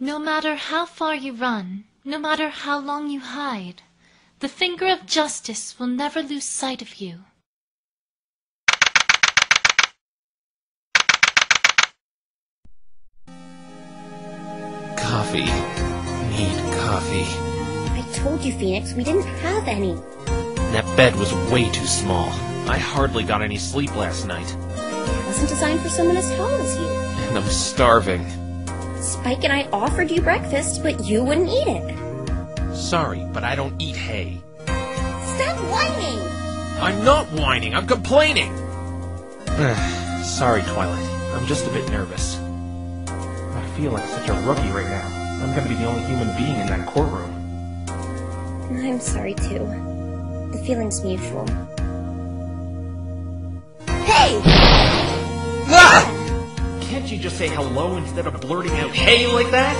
No matter how far you run, no matter how long you hide, the finger of justice will never lose sight of you. Coffee. Need coffee. I told you, Phoenix, we didn't have any. That bed was way too small. I hardly got any sleep last night. It wasn't designed for someone as tall as you. And I'm starving. Spike and I offered you breakfast, but you wouldn't eat it. Sorry, but I don't eat hay. Stop whining! I'm not whining, I'm complaining! Sorry, Twilight. I'm just a bit nervous. I feel like such a rookie right now. I'm gonna be the only human being in that courtroom. I'm sorry, too. The feeling's mutual. Hey! Ah! Can't you just say hello instead of blurting out hey like that?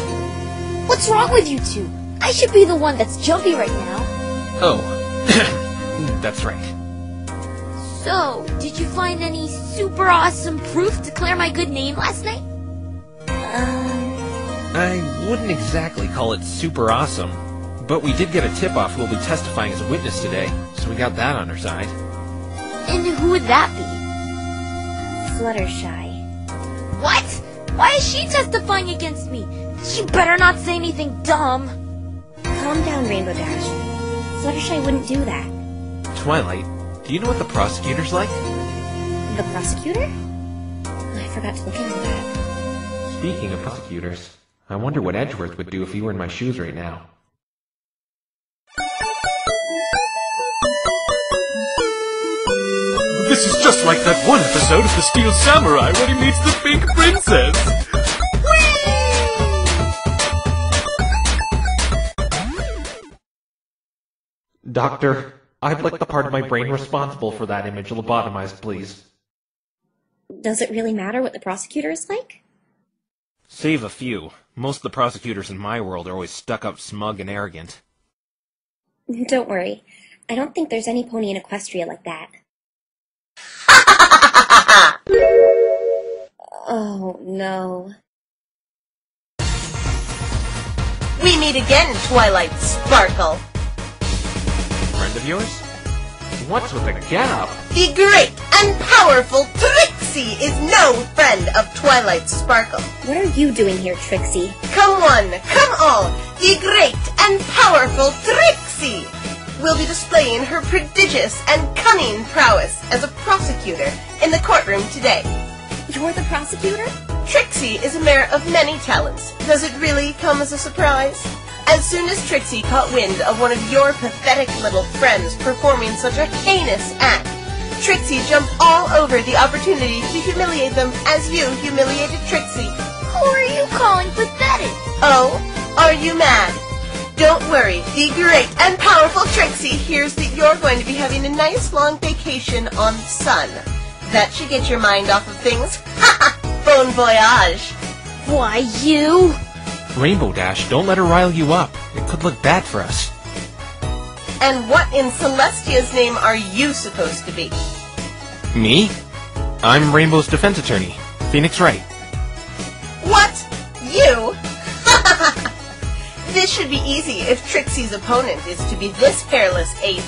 What's wrong with you two? I should be the one that's jumpy right now. Oh. That's right. So, did you find any super awesome proof to clear my good name last night? I wouldn't exactly call it super awesome, but we did get a tip-off who will be testifying as a witness today, so we got that on our side. And who would that be? Fluttershy. What? Why is she testifying against me? She better not say anything dumb. Calm down, Rainbow Dash. Fluttershy wouldn't do that. Twilight, do you know what the prosecutor's like? The prosecutor? I forgot to look into that. Speaking of prosecutors, I wonder what Edgeworth would do if he were in my shoes right now. This is just like that one episode of The Steel Samurai when he meets the pink princess! Doctor, I'd like the part of my brain responsible for that image lobotomized, please. Does it really matter what the prosecutor is like? Save a few. Most of the prosecutors in my world are always stuck-up, smug, and arrogant. Don't worry. I don't think there's any pony in Equestria like that. Oh, no. We meet again, Twilight Sparkle. Friend of yours? What's with the get-up? The great and powerful Trixie is no friend of Twilight Sparkle. What are you doing here, Trixie? Come one, come all, the great and powerful Trixie will be displaying her prodigious and cunning prowess as a prosecutor in the courtroom today. You're the prosecutor? Trixie is a mare of many talents. Does it really come as a surprise? As soon as Trixie caught wind of one of your pathetic little friends performing such a heinous act, Trixie jumped all over the opportunity to humiliate them as you humiliated Trixie. Who are you calling pathetic? Oh, are you mad? Don't worry, the great and powerful Trixie hears that you're going to be having a nice long vacation on the sun. That should get your mind off of things. Ha ha! Bon voyage! Why, you? Rainbow Dash, don't let her rile you up. It could look bad for us. And what in Celestia's name are you supposed to be? Me? I'm Rainbow's defense attorney, Phoenix Wright. What? You? This should be easy if Trixie's opponent is to be this hairless ape.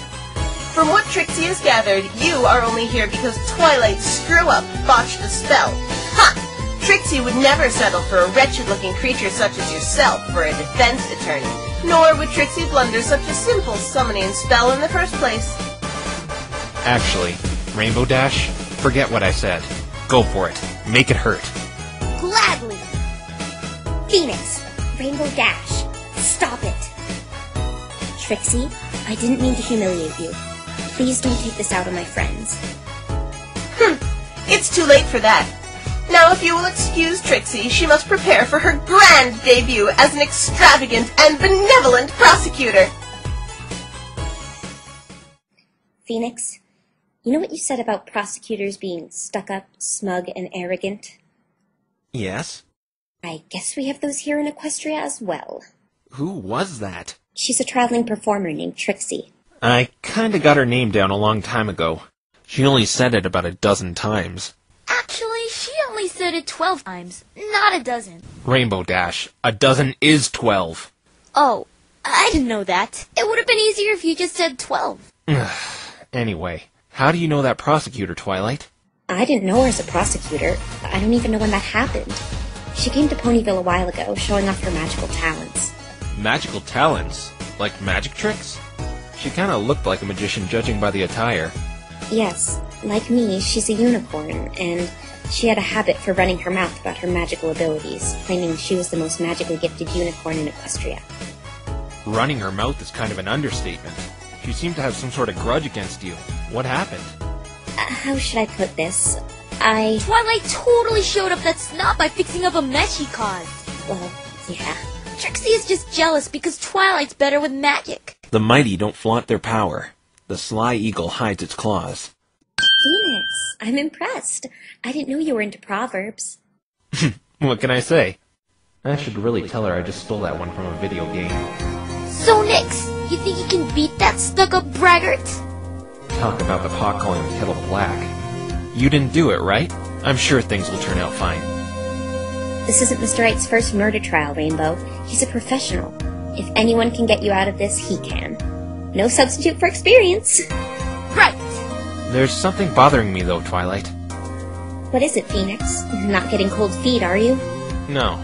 From what Trixie has gathered, you are only here because Twilight's screw-up botched a spell. Ha! Trixie would never settle for a wretched-looking creature such as yourself for a defense attorney, nor would Trixie blunder such a simple summoning spell in the first place. Actually, Rainbow Dash, forget what I said. Go for it. Make it hurt. Gladly! Phoenix, Rainbow Dash, stop it! Trixie, I didn't mean to humiliate you. Please don't take this out on my friends. It's too late for that. Now, if you will excuse Trixie, she must prepare for her grand debut as an extravagant and benevolent prosecutor. Phoenix, you know what you said about prosecutors being stuck-up, smug, and arrogant? Yes? I guess we have those here in Equestria as well. Who was that? She's a traveling performer named Trixie. I kinda got her name down a long time ago. She only said it about a dozen times. Actually, she only said said it 12 times, not a dozen. Rainbow Dash, a dozen is 12. Oh, I didn't know that. It would have been easier if you just said 12. Anyway, how do you know that prosecutor, Twilight? I didn't know her as a prosecutor. I don't even know when that happened. She came to Ponyville a while ago, showing off her magical talents. Magical talents? Like magic tricks? She kinda looked like a magician judging by the attire. Yes, like me, she's a unicorn, and she had a habit for running her mouth about her magical abilities, claiming she was the most magically gifted unicorn in Equestria. Running her mouth is kind of an understatement. She seemed to have some sort of grudge against you. What happened? How should I put this? Twilight totally showed up that snot by fixing up a mess she caused. Well, yeah. Trixie is just jealous because Twilight's better with magic. The mighty don't flaunt their power. The sly eagle hides its claws. Phoenix, I'm impressed. I didn't know you were into proverbs. What can I say? I should really tell her I just stole that one from a video game. So, Nix, you think you can beat that stuck-up braggart? Talk about the pot calling the kettle black. You didn't do it, right? I'm sure things will turn out fine. This isn't Mr. Wright's first murder trial, Rainbow. He's a professional. If anyone can get you out of this, he can. No substitute for experience. Right. There's something bothering me, though, Twilight. What is it, Phoenix? Not getting cold feet, are you? No.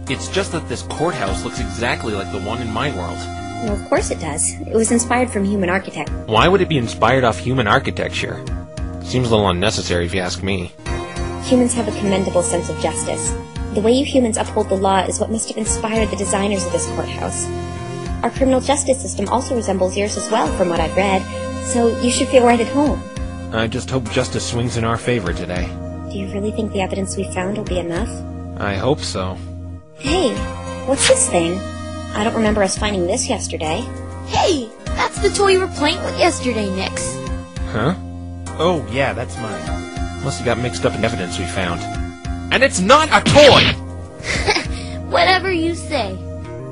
It's just that this courthouse looks exactly like the one in my world. Well, of course it does. It was inspired from human architecture. Why would it be inspired off human architecture? Seems a little unnecessary if you ask me. Humans have a commendable sense of justice. The way you humans uphold the law is what must have inspired the designers of this courthouse. Our criminal justice system also resembles yours as well, from what I've read, so you should feel right at home. I just hope justice swings in our favor today. Do you really think the evidence we found will be enough? I hope so. Hey, what's this thing? I don't remember us finding this yesterday. Hey, that's the toy you were playing with yesterday, Nix. Huh? Oh, yeah, that's mine. Must have got mixed up in evidence we found. And it's not a toy! Whatever you say.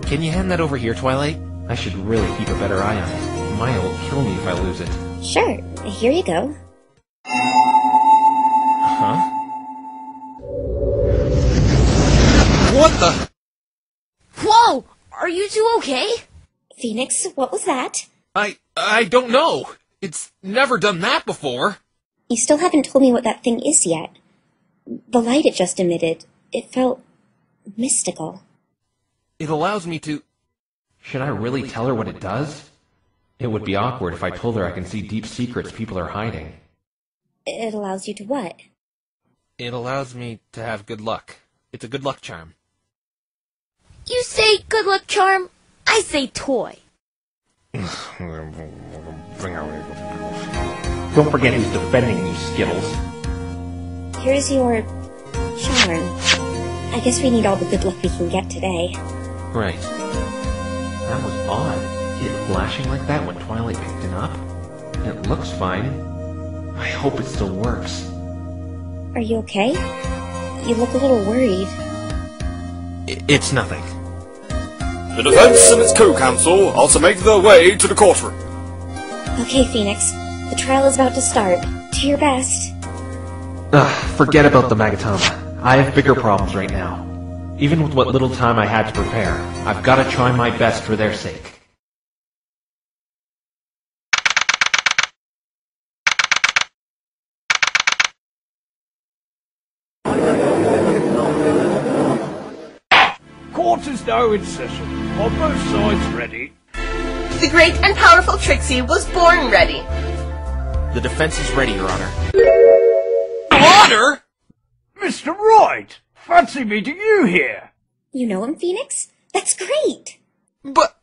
Can you hand that over here, Twilight? I should really keep a better eye on it. Maya will kill me if I lose it. Sure, here you go. Huh? What the? Whoa! Are you two okay? Phoenix, what was that? I don't know. It's never done that before. You still haven't told me what that thing is yet. The light it just emitted, it felt mystical. It allows me to... Should I really tell her what it does? It would be awkward if I told her I can see deep secrets people are hiding. It allows you to what? It allows me to have good luck. It's a good luck charm. You say good luck charm, I say toy. Don't forget who's defending you, Skittles. Here's your charm. I guess we need all the good luck we can get today. Right. That was odd. It flashing like that when Twilight picked it up? It looks fine. I hope it still works. Are you okay? You look a little worried. It's nothing. The defense and its co-counsel also make their way to the courtroom. Okay, Phoenix. The trial is about to start. Do your best. Forget about the Magatama. I have bigger problems right now. Even with what little time I had to prepare, I've got to try my best for their sake. Court is now in session. Are both sides ready? The great and powerful Trixie was born ready. The defense is ready, Your Honor. Honor? Mr. Wright! Fancy meeting you here! You know him, Phoenix? That's great! But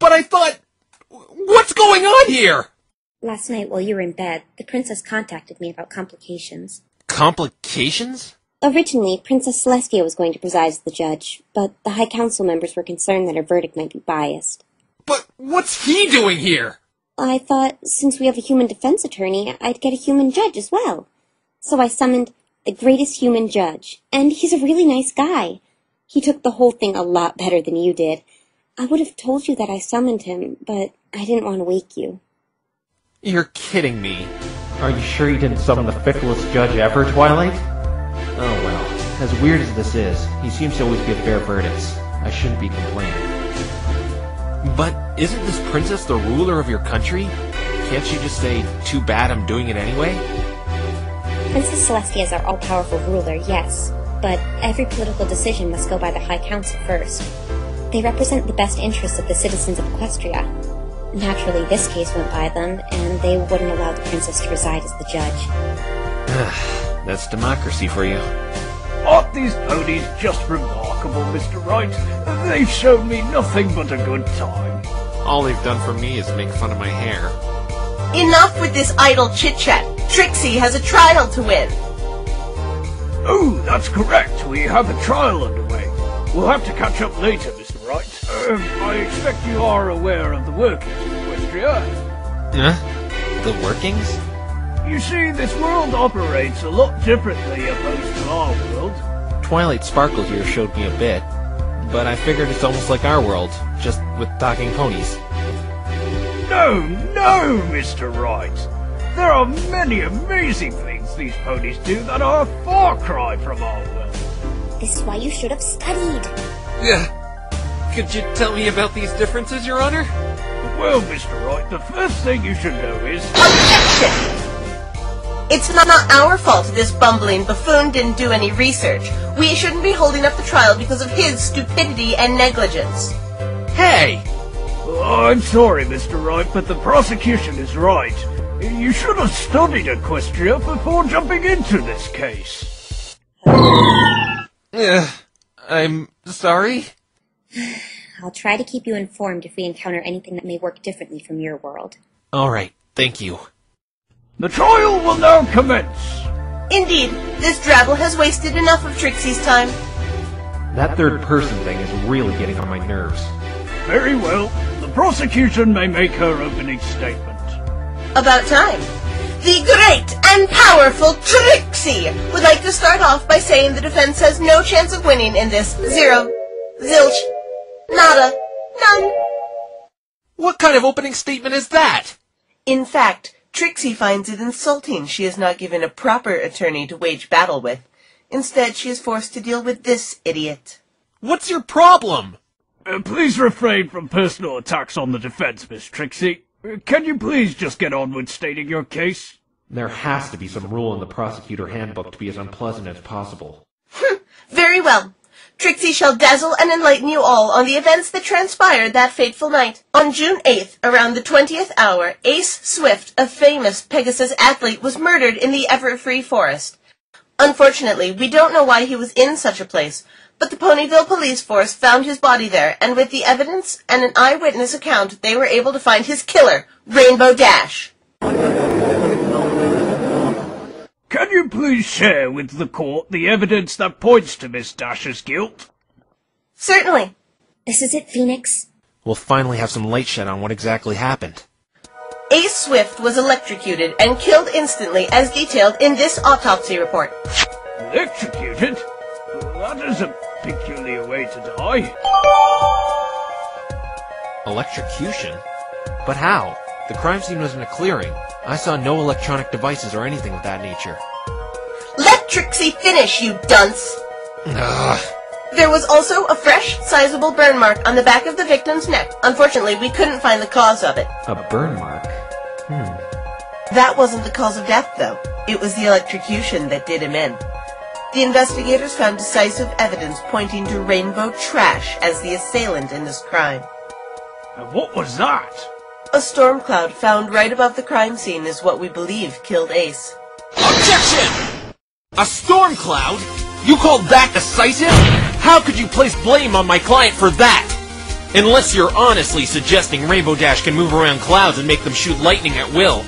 I thought... What's going on here? Last night while you were in bed, the princess contacted me about complications. Complications? Originally, Princess Celestia was going to preside as the judge, but the High Council members were concerned that her verdict might be biased. But what's he doing here? I thought, since we have a human defense attorney, I'd get a human judge as well. So I summoned the greatest human judge, and he's a really nice guy. He took the whole thing a lot better than you did. I would have told you that I summoned him, but I didn't want to wake you. You're kidding me. Are you sure you didn't summon the ficklest judge ever, Twilight? Oh well. As weird as this is, he seems to always give fair verdicts. I shouldn't be complaining. But isn't this princess the ruler of your country? Can't she just say, too bad I'm doing it anyway? Princess Celestia is our all-powerful ruler, yes, but every political decision must go by the High Council first. They represent the best interests of the citizens of Equestria. Naturally, this case went by them, and they wouldn't allow the princess to reside as the judge. That's democracy for you. Aren't these ponies just remarkable, Mr. Wright? They've shown me nothing but a good time. All they've done for me is make fun of my hair. Enough with this idle chit-chat. Trixie has a trial to win. Oh, that's correct. We have a trial underway. We'll have to catch up later, Mr. Wright. I expect you are aware of the workings of Equestria. Huh? The workings? You see, this world operates a lot differently opposed to our world. Twilight Sparkle here showed me a bit, but I figured it's almost like our world, just with talking ponies. No, Mr. Wright. There are many amazing things these ponies do that are a far cry from our world. This is why you should have studied. Could you tell me about these differences, Your Honor? Well, Mr. Wright, the first thing you should know is... Objection! It's not our fault this bumbling buffoon didn't do any research. We shouldn't be holding up the trial because of his stupidity and negligence. Hey! I'm sorry, Mr. Wright, but the prosecution is right. You should have studied Equestria before jumping into this case. I'm sorry? I'll try to keep you informed if we encounter anything that may work differently from your world. Alright, thank you. The trial will now commence. Indeed, this drabble has wasted enough of Trixie's time. That third person thing is really getting on my nerves. Very well. The prosecution may make her opening statement. About time. The great and powerful Trixie would like to start off by saying the defense has no chance of winning in this zero, zilch, nada, none. What kind of opening statement is that? In fact, Trixie finds it insulting she is not given a proper attorney to wage battle with. Instead, she is forced to deal with this idiot. What's your problem? Please refrain from personal attacks on the defense, Miss Trixie. Can you please just get on with stating your case? There has to be some rule in the prosecutor handbook to be as unpleasant as possible. Very well. Trixie shall dazzle and enlighten you all on the events that transpired that fateful night. On June 8th, around the 20th hour, Ace Swift, a famous Pegasus athlete, was murdered in the Everfree Forest. Unfortunately, we don't know why he was in such a place, but the Ponyville police force found his body there, and with the evidence and an eyewitness account, they were able to find his killer, Rainbow Dash. Can you please share with the court the evidence that points to Miss Dash's guilt? Certainly. This is it, Phoenix. We'll finally have some light shed on what exactly happened. Ace Swift was electrocuted and killed instantly as detailed in this autopsy report. Electrocuted? That is a peculiar way to die. Electrocution? But how? The crime scene was in a clearing. I saw no electronic devices or anything of that nature. Let Trixie finish, you dunce! Ugh. There was also a fresh, sizable burn mark on the back of the victim's neck. Unfortunately, we couldn't find the cause of it. A burn mark? That wasn't the cause of death, though. It was the electrocution that did him in. The investigators found decisive evidence pointing to Rainbow Trash as the assailant in this crime. And what was that? A storm cloud found right above the crime scene is what we believe killed Ace. Objection! A storm cloud? You called that decisive? How could you place blame on my client for that? Unless you're honestly suggesting Rainbow Dash can move around clouds and make them shoot lightning at will.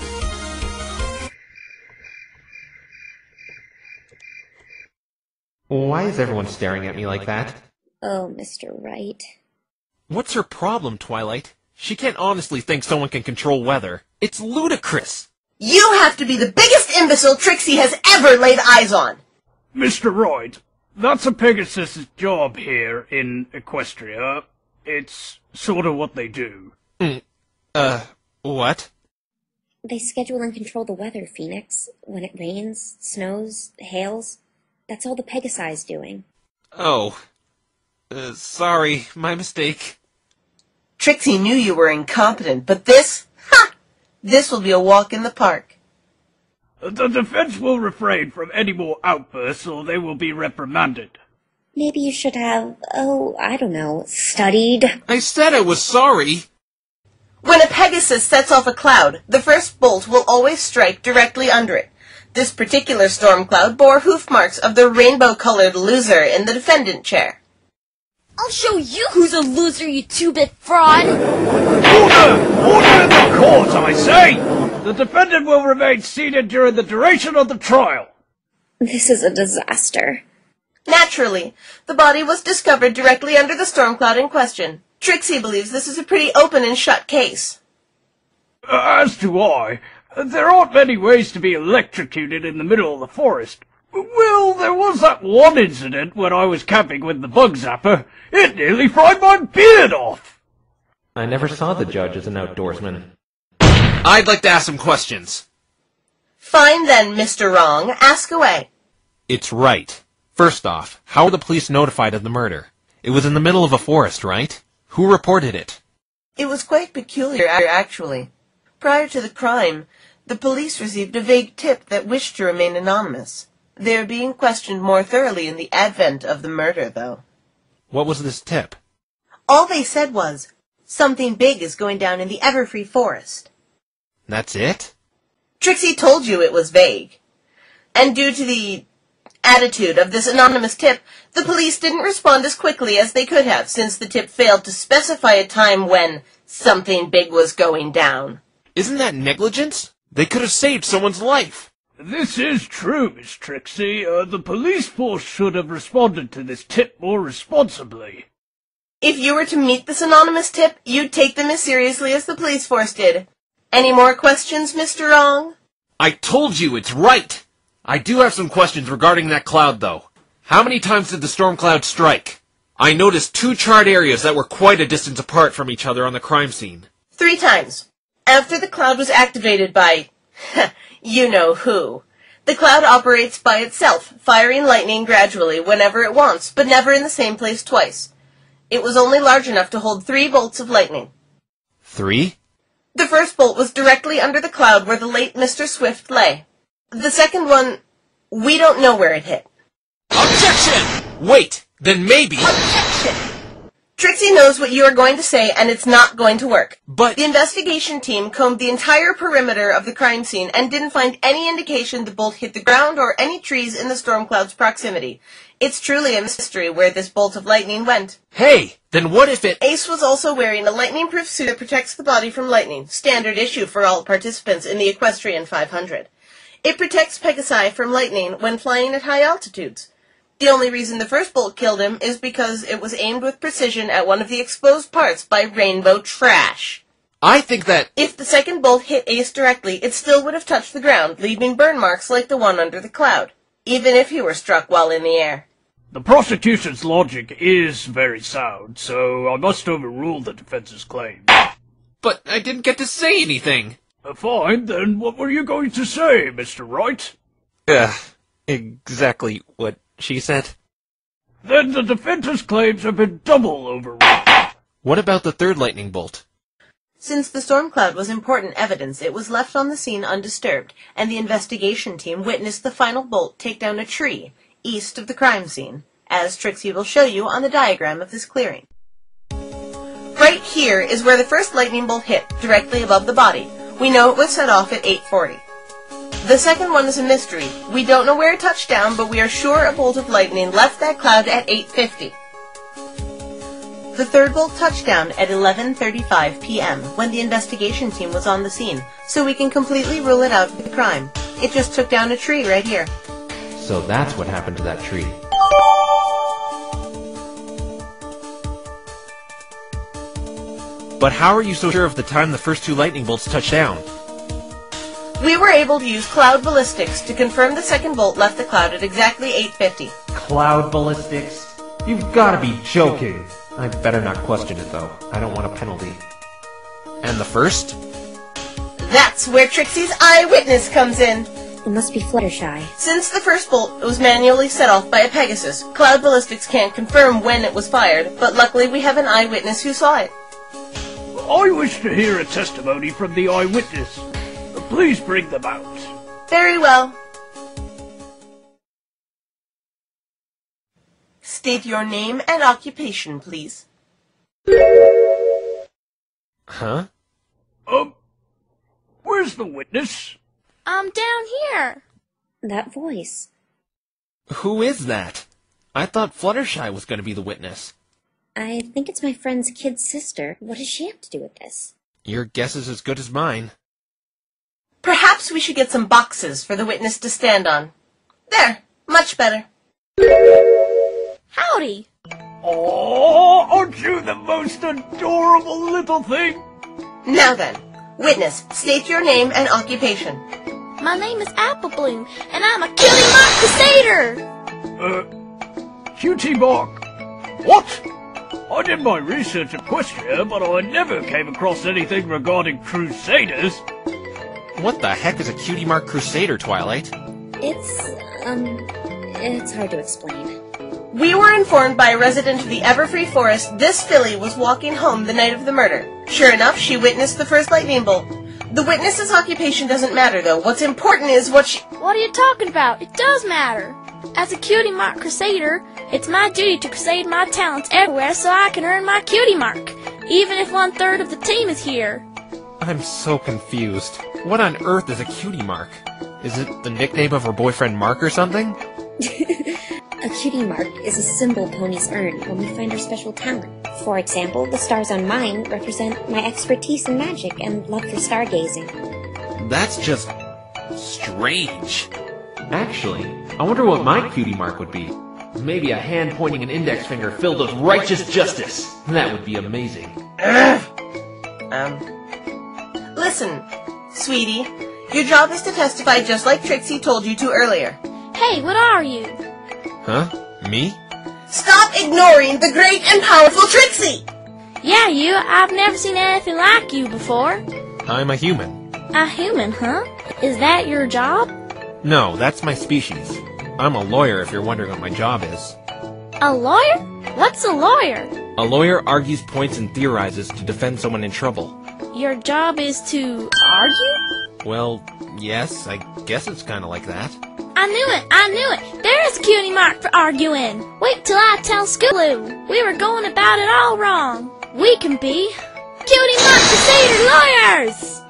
Why is everyone staring at me like that? Oh, Mr. Wright. What's her problem, Twilight? She can't honestly think someone can control weather. It's ludicrous. You have to be the biggest imbecile Trixie has ever laid eyes on! Mr. Wright, that's a Pegasus' job here in Equestria. It's sort of what they do. What? They schedule and control the weather, Phoenix. When it rains, snows, hails. That's all the Pegasi's doing. Oh. Sorry, my mistake. Trixie knew you were incompetent, but this will be a walk in the park. The defense will refrain from any more outbursts or they will be reprimanded. Maybe you should have, I don't know, studied. I said I was sorry. When a Pegasus sets off a cloud, the first bolt will always strike directly under it. This particular storm cloud bore hoof marks of the rainbow-colored loser in the defendant chair. I'll show you who's a loser, you two-bit fraud! Order in the court, I say! The defendant will remain seated during the duration of the trial. This is a disaster. Naturally, the body was discovered directly under the storm cloud in question. Trixie believes this is a pretty open and shut case. As do I. There aren't many ways to be electrocuted in the middle of the forest. Well, there was that one incident when I was camping with the bug zapper. It nearly fried my beard off. I never saw the judge as an outdoorsman. I'd like to ask some questions. Fine then, Mr. Wrong. Ask away. It's right. First off, how were the police notified of the murder? It was in the middle of a forest, right? Who reported it? It was quite peculiar, actually. Prior to the crime, the police received a vague tip that wished to remain anonymous. They are being questioned more thoroughly in the advent of the murder, though. What was this tip? All they said was, something big is going down in the Everfree Forest. That's it? Trixie told you it was vague. And due to the attitude of this anonymous tip, the police didn't respond as quickly as they could have, since the tip failed to specify a time when something big was going down. Isn't that negligence? They could have saved someone's life. This is true, Miss Trixie. The police force should have responded to this tip more responsibly. If you were to meet this anonymous tip, you'd take them as seriously as the police force did. Any more questions, Mr. Wrong? I told you it's right. I do have some questions regarding that cloud, though. How many times did the storm cloud strike? I noticed 2 charred areas that were quite a distance apart from each other on the crime scene. 3 times. After the cloud was activated by... you know who. The cloud operates by itself, firing lightning gradually whenever it wants, but never in the same place twice. It was only large enough to hold 3 bolts of lightning. 3? The first bolt was directly under the cloud where the late Mr. Swift lay. The second one, we don't know where it hit. Objection! Wait, then maybe... Objection! Trixie knows what you are going to say, and it's not going to work. But... The investigation team combed the entire perimeter of the crime scene and didn't find any indication the bolt hit the ground or any trees in the storm cloud's proximity. It's truly a mystery where this bolt of lightning went. Hey, then what if it... Ace was also wearing a lightning-proof suit that protects the body from lightning, standard issue for all participants in the Equestrian 500. It protects Pegasi from lightning when flying at high altitudes. The only reason the first bolt killed him is because it was aimed with precision at one of the exposed parts by rainbow trash. I think that... If the second bolt hit Ace directly, it still would have touched the ground, leaving burn marks like the one under the cloud, even if he were struck while in the air. The prosecution's logic is very sound, so I must overrule the defense's claim. But I didn't get to say anything. Fine, then what were you going to say, Mr. Wright? Exactly what she said. Then the defense's claims have been double overruled. What about the third lightning bolt? Since the storm cloud was important evidence, it was left on the scene undisturbed, and the investigation team witnessed the final bolt take down a tree east of the crime scene, as Trixie will show you on the diagram of this clearing. Right here is where the first lightning bolt hit, directly above the body. We know it was set off at 8:40. The second one is a mystery. We don't know where it touched down, but we are sure a bolt of lightning left that cloud at 8:50. The third bolt touched down at 11:35 p.m. when the investigation team was on the scene, so we can completely rule it out as a crime. It just took down a tree right here. So that's what happened to that tree. But how are you so sure of the time the first 2 lightning bolts touched down? We were able to use cloud ballistics to confirm the second bolt left the cloud at exactly 8:50. Cloud ballistics? You've gotta be joking. I better not question it, though. I don't want a penalty. And the first? That's where Trixie's eyewitness comes in. It must be Fluttershy. Since the first bolt was manually set off by a Pegasus, Cloud Ballistics can't confirm when it was fired, but luckily we have an eyewitness who saw it. I wish to hear a testimony from the eyewitness. Please bring them out. Very well. State your name and occupation, please. Huh? Where's the witness? I'm down here. That voice. Who is that? I thought Fluttershy was going to be the witness. I think it's my friend's kid sister. What does she have to do with this? Your guess is as good as mine. Perhaps we should get some boxes for the witness to stand on. There, much better. Howdy. Oh, aren't you the most adorable little thing? Now then, witness, state your name and occupation. My name is Apple Bloom, and I'm a Cutie Mark Crusader! Cutie Mark. What? I did my research at Questia, but I never came across anything regarding Crusaders. What the heck is a Cutie Mark Crusader, Twilight? It's hard to explain. We were informed by a resident of the Everfree Forest this filly was walking home the night of the murder. Sure enough, she witnessed the first lightning bolt. The witness's occupation doesn't matter, though. What's important is what she... What are you talking about? It does matter. As a Cutie Mark Crusader, it's my duty to crusade my talents everywhere so I can earn my Cutie Mark, even if 1/3 of the team is here. I'm so confused. What on earth is a Cutie Mark? Is it the nickname of her boyfriend Mark or something? A cutie mark is a symbol ponies earn when we find our special talent. For example, the stars on mine represent my expertise in magic and love for stargazing. That's just... strange. Actually, I wonder what my cutie mark would be. Maybe a hand pointing an index finger filled with righteous justice. That would be amazing. Listen, sweetie, your job is to testify just like Trixie told you to earlier. Hey, what are you? Huh? Me? Stop ignoring the great and powerful Trixie! Yeah, you. I've never seen anything like you before. I'm a human. A human, huh? Is that your job? No, that's my species. I'm a lawyer if you're wondering what my job is. A lawyer? What's a lawyer? A lawyer argues points and theorizes to defend someone in trouble. Your job is to argue? Well, yes, I guess it's kind of like that. I knew it! There is a Cutie Mark for arguing! Wait till I tell Scootaloo! We were going about it all wrong! We can be Cutie Mark Crusader lawyers!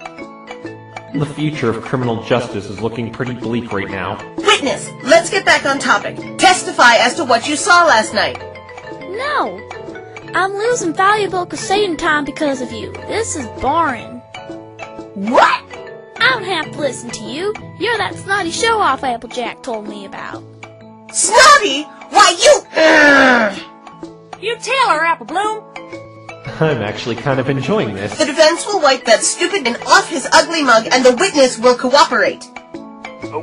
The future of criminal justice is looking pretty bleak right now. Witness, let's get back on topic. Testify as to what you saw last night. No! I'm losing valuable crusading time because of you. This is boring. What? I don't have to listen to you. You're that snotty show-off Applejack told me about. Snotty? Why, you... You tell her, Apple Bloom. I'm actually kind of enjoying this. The defense will wipe that stupid man off his ugly mug and the witness will cooperate.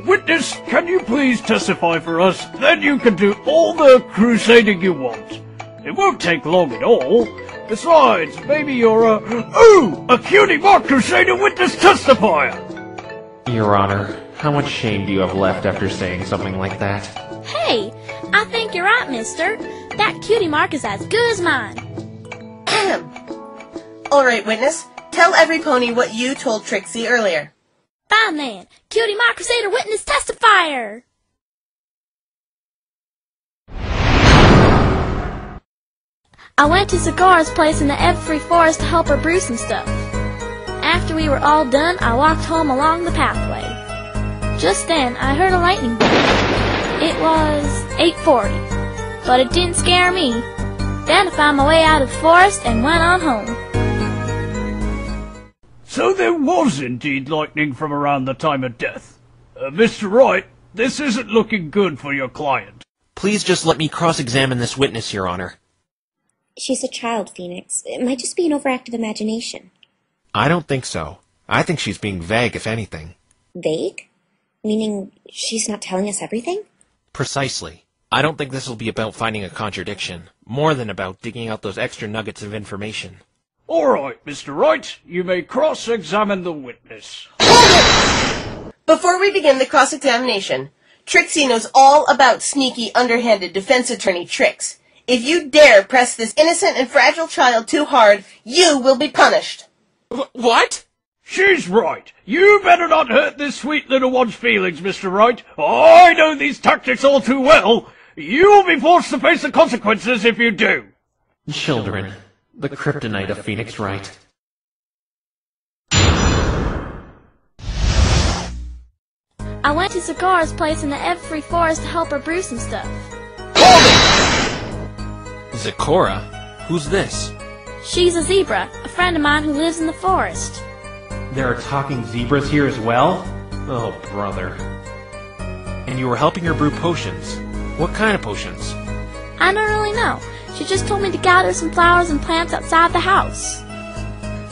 Witness, can you please testify for us? Then you can do all the crusading you want. It won't take long at all. Besides, maybe you're a Cutie Mark Crusader witness testifier. Your Honor, how much shame do you have left after saying something like that? Hey, I think you're right, mister. That Cutie Mark is as good as mine. All right, witness. Tell every pony what you told Trixie earlier. Fine then. Cutie Mark Crusader witness testifier. I went to Sagara's place in the Everfree Forest to help her brew some stuff. After we were all done, I walked home along the pathway. Just then, I heard a lightning bolt. It was 8:40, but it didn't scare me. Then I found my way out of the forest and went on home. So there was indeed lightning from around the time of death. Mr. Wright, this isn't looking good for your client. Please just let me cross-examine this witness, Your Honor. She's a child, Phoenix. It might just be an overactive imagination. I don't think so. I think she's being vague, if anything. Vague? Meaning she's not telling us everything? Precisely. I don't think this will be about finding a contradiction, more than about digging out those extra nuggets of information. All right, Mr. Wright, you may cross-examine the witness. Before we begin the cross-examination, Trixie knows all about sneaky, underhanded defense attorney tricks. If you dare press this innocent and fragile child too hard, you will be punished. What? She's right. You better not hurt this sweet little one's feelings, Mr. Wright. I know these tactics all too well. You will be forced to face the consequences if you do. Children, the kryptonite of Phoenix Wright. I went to Cigar's place in the every forest to help her brew some stuff. Zecora? Who's this? She's a zebra, a friend of mine who lives in the forest. There are talking zebras here as well? Oh, brother. And you were helping her brew potions. What kind of potions? I don't really know. She just told me to gather some flowers and plants outside the house.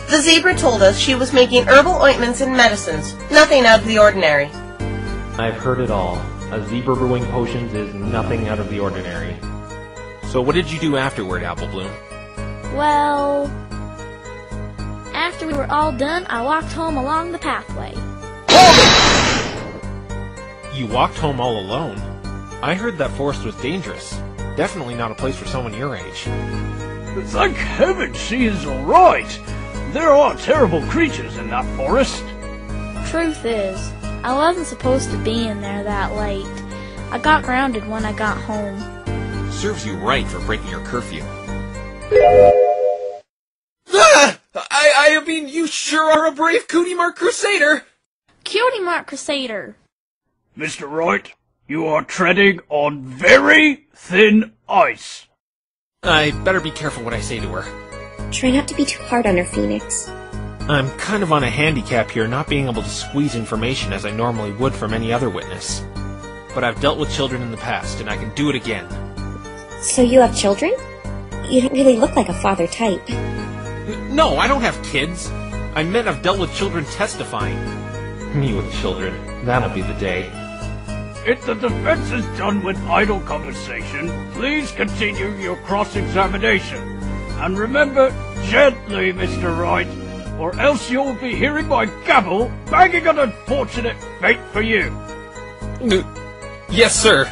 The zebra told us she was making herbal ointments and medicines. Nothing out of the ordinary. I've heard it all. A zebra brewing potions is nothing out of the ordinary. So what did you do afterward, Applebloom? Well, after we were all done, I walked home along the pathway. You walked home all alone? I heard that forest was dangerous. Definitely not a place for someone your age. Thank heaven she is all right. There are terrible creatures in that forest. Truth is, I wasn't supposed to be in there that late. I got grounded when I got home. Serves you right for breaking your curfew. I mean, you sure are a brave Cootie Mark Crusader! Cutie Mark Crusader! Mr. Wright, you are treading on very thin ice. I better be careful what I say to her. Try not to be too hard on her, Phoenix. I'm kind of on a handicap here, not being able to squeeze information as I normally would from any other witness. But I've dealt with children in the past, and I can do it again. So you have children? You don't really look like a father type. No, I don't have kids. I meant I've dealt with children testifying. Me with children. That'll be the day. If the defense is done with idle conversation, please continue your cross-examination. And remember, gently, Mr. Wright, or else you'll be hearing my gavel banging an unfortunate fate for you. Yes, sir.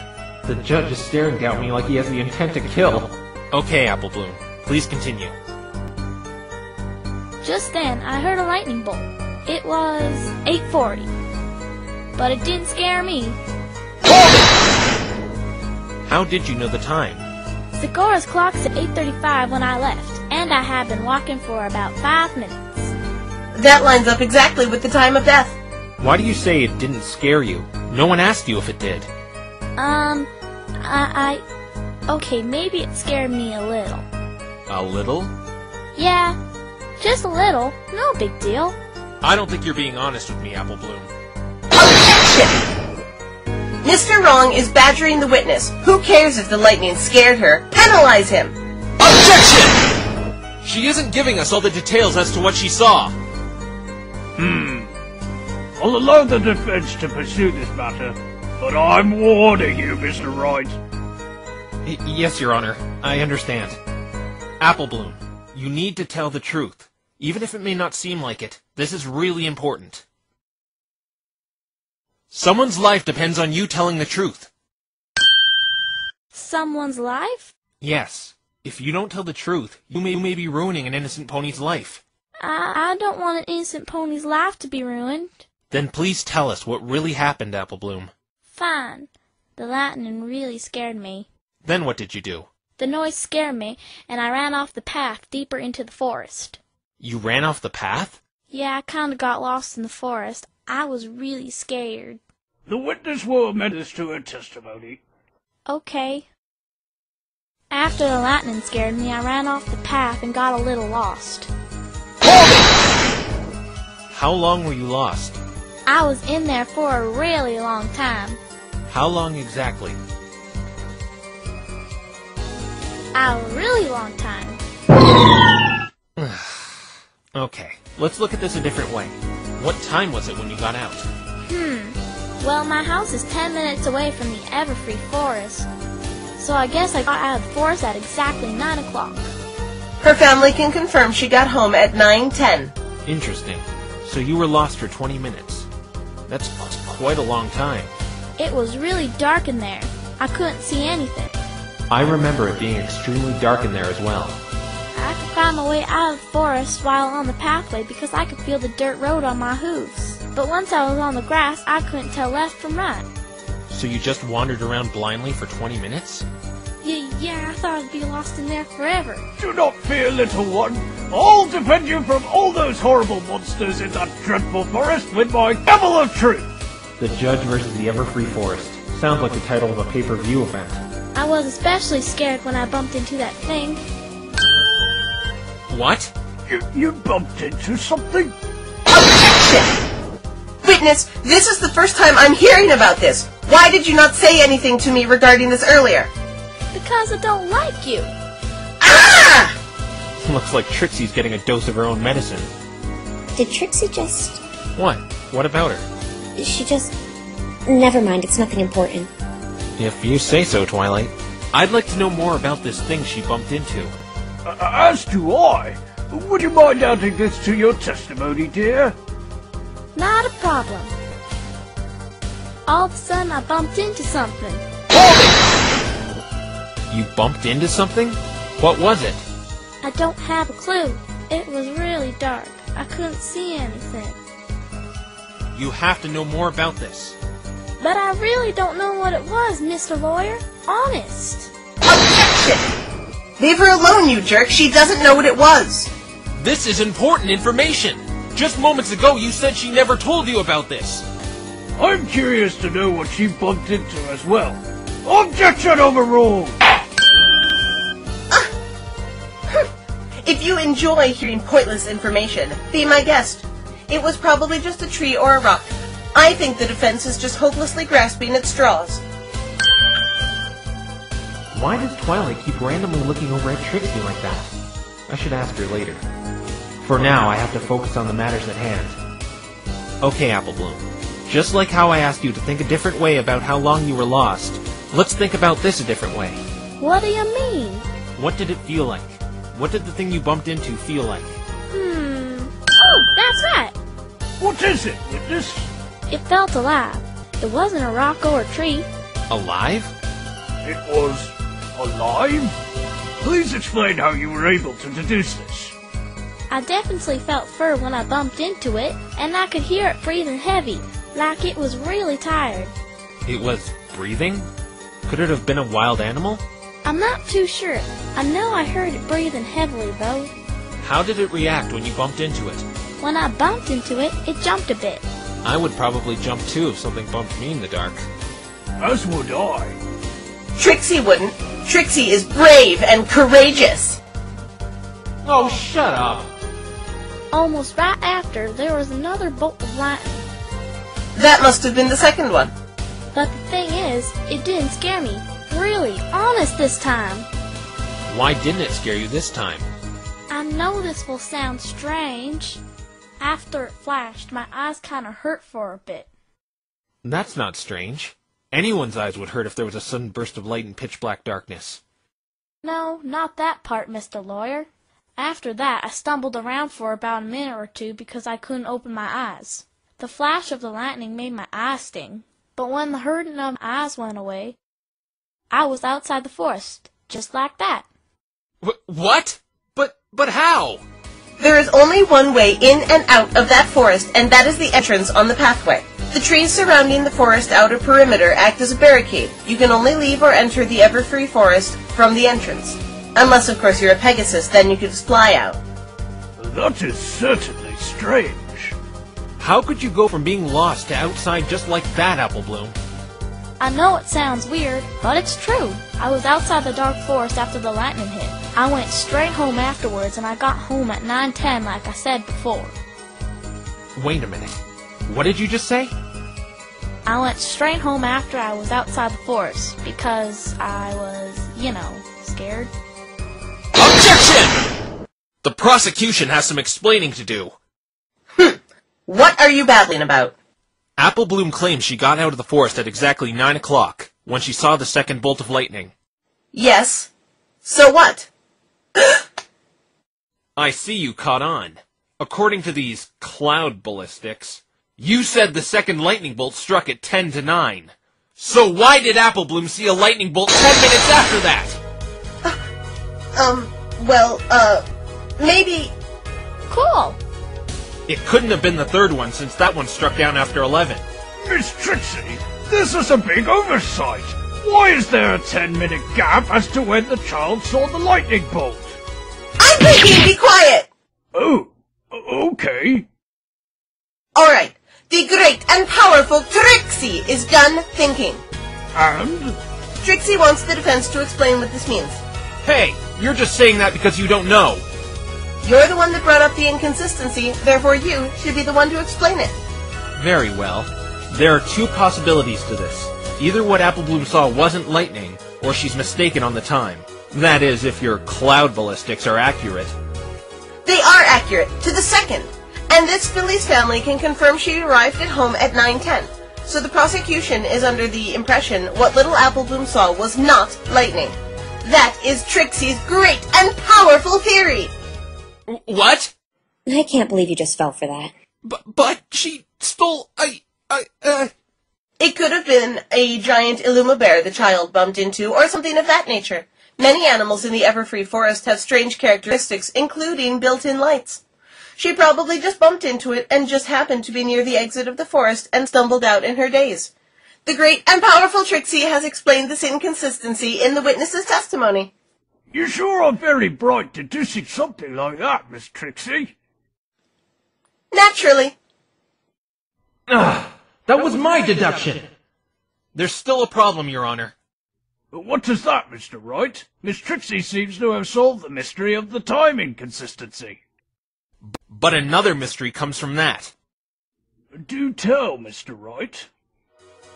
The judge is staring at me like he has the intent to kill. Okay, Applebloom. Please continue. Just then, I heard a lightning bolt. It was 8:40. But it didn't scare me. How did you know the time? Cigar's clock said 8:35 when I left, and I had been walking for about 5 minutes. That lines up exactly with the time of death. Why do you say it didn't scare you? No one asked you if it did. Okay, maybe it scared me a little. A little? Yeah, just a little. No big deal. I don't think you're being honest with me, Applebloom. Objection! Mr. Wrong is badgering the witness. Who cares if the lightning scared her? Penalize him! Objection! She isn't giving us all the details as to what she saw. I'll allow the defense to pursue this matter, but I'm warning you, Mr. Wright. Yes, Your Honor. I understand. Applebloom, you need to tell the truth. Even if it may not seem like it, this is really important. Someone's life depends on you telling the truth. Someone's life? Yes. If you don't tell the truth, you may be ruining an innocent pony's life. I don't want an innocent pony's life to be ruined. Then please tell us what really happened, Applebloom. Fine. The lightning really scared me. Then what did you do? The noise scared me, and I ran off the path deeper into the forest. You ran off the path? Yeah, I kinda got lost in the forest. I was really scared. The witness will amend this to her testimony. Okay. After the lightning scared me, I ran off the path and got a little lost. How long were you lost? I was in there for a really long time. How long exactly? A really long time. Okay, let's look at this a different way. What time was it when you got out? Well, my house is 10 minutes away from the Everfree Forest, so I guess I got out of the forest at exactly 9 o'clock. Her family can confirm she got home at 9:10. Interesting. So you were lost for 20 minutes. That's quite a long time. It was really dark in there. I couldn't see anything. I remember it being extremely dark in there as well. I could find my way out of the forest while on the pathway because I could feel the dirt road on my hooves. But once I was on the grass, I couldn't tell left from right. So you just wandered around blindly for 20 minutes? Yeah, I thought I'd be lost in there forever. Do not fear, little one. I'll defend you from all those horrible monsters in that dreadful forest with my gavel of truth. The Judge versus the Everfree Forest. Sounds like the title of a pay-per-view event. I was especially scared when I bumped into that thing. What? You bumped into something? Objection! Witness, this is the first time I'm hearing about this. Why did you not say anything to me regarding this earlier? Because I don't like you. Ah! Looks like Trixie's getting a dose of her own medicine. Did Trixie just... What? What about her? She just... Never mind, it's nothing important. If you say so, Twilight. I'd like to know more about this thing she bumped into. As do I. Would you mind adding this to your testimony, dear? Not a problem. All of a sudden, I bumped into something. You bumped into something? What was it? I don't have a clue. It was really dark. I couldn't see anything. You have to know more about this. But I really don't know what it was, Mr. Lawyer. Honest. Objection! Leave her alone, you jerk. She doesn't know what it was. This is important information. Just moments ago, you said she never told you about this. I'm curious to know what she bumped into as well. Objection overruled! If you enjoy hearing pointless information, be my guest. It was probably just a tree or a rock. I think the defense is just hopelessly grasping at straws. Why does Twilight keep randomly looking over at Trixie like that? I should ask her later. For now, I have to focus on the matters at hand. Okay, Apple Bloom. Just like how I asked you to think a different way about how long you were lost, let's think about this a different way. What do you mean? What did it feel like? What did the thing you bumped into feel like? Oh, that's right. What is it, Witness? It felt alive. It wasn't a rock or a tree. Alive? It was alive? Please explain how you were able to deduce this. I definitely felt fur when I bumped into it, and I could hear it breathing heavy, like it was really tired. It was breathing? Could it have been a wild animal? I'm not too sure. I know I heard it breathing heavily, though. How did it react when you bumped into it? When I bumped into it, it jumped a bit. I would probably jump too if something bumped me in the dark. As would I. Trixie wouldn't. Trixie is brave and courageous. Oh, shut up! Almost right after, there was another bolt of lightning. That must have been the second one. But the thing is, it didn't scare me. Really, honest this time. Why didn't it scare you this time? I know this will sound strange. After it flashed, my eyes kinda hurt for a bit. That's not strange. Anyone's eyes would hurt if there was a sudden burst of light in pitch-black darkness. No, not that part, Mr. Lawyer. After that, I stumbled around for about a minute or two because I couldn't open my eyes. The flash of the lightning made my eyes sting, but when the hurting of my eyes went away, I was outside the forest, just like that. What? But how? There is only one way in and out of that forest, and that is the entrance on the pathway. The trees surrounding the forest outer perimeter act as a barricade. You can only leave or enter the Everfree Forest from the entrance. Unless, of course, you're a Pegasus, then you could just fly out. That is certainly strange. How could you go from being lost to outside just like that, Apple Bloom? I know it sounds weird, but it's true. I was outside the dark forest after the lightning hit. I went straight home afterwards, and I got home at 9:10 like I said before. Wait a minute. What did you just say? I went straight home after I was outside the forest, because I was, scared. Objection! The prosecution has some explaining to do. What are you babbling about? Apple Bloom claims she got out of the forest at exactly 9 o'clock, when she saw the second bolt of lightning. Yes. So what? I see you caught on. According to these cloud ballistics, You said the second lightning bolt struck at 10 to 9. So why did Applebloom see a lightning bolt 10 minutes after that? Maybe... Cool. It couldn't have been the third one since that one struck down after 11. Miss Trixie, this is a big oversight. Why is there a 10-minute gap as to when the child saw the lightning bolt? I'm thinking, be quiet! Oh, okay. Alright, the great and powerful Trixie is done thinking. And? Trixie wants the defense to explain what this means. Hey, you're just saying that because you don't know. You're the one that brought up the inconsistency, therefore you should be the one to explain it. Very well. There are two possibilities to this. Either what Applebloom saw wasn't lightning, or she's mistaken on the time. That is, if your cloud ballistics are accurate. They are accurate, to the second. And this Philly's family can confirm she arrived at home at 9:10. So the prosecution is under the impression what little Applebloom saw was not lightning. That is Trixie's great and powerful theory! What? I can't believe you just fell for that. But she stole It could have been a giant Illuma bear the child bumped into, or something of that nature. Many animals in the Everfree Forest have strange characteristics, including built-in lights. She probably just bumped into it and just happened to be near the exit of the forest and stumbled out in her daze. The great and powerful Trixie has explained this inconsistency in the witness's testimony. You sure are very bright deducing something like that, Miss Trixie. Naturally. That was my deduction. There's still a problem, Your Honor. What is that, Mr. Wright? Miss Trixie seems to have solved the mystery of the time inconsistency. But another mystery comes from that. Do tell, Mr. Wright.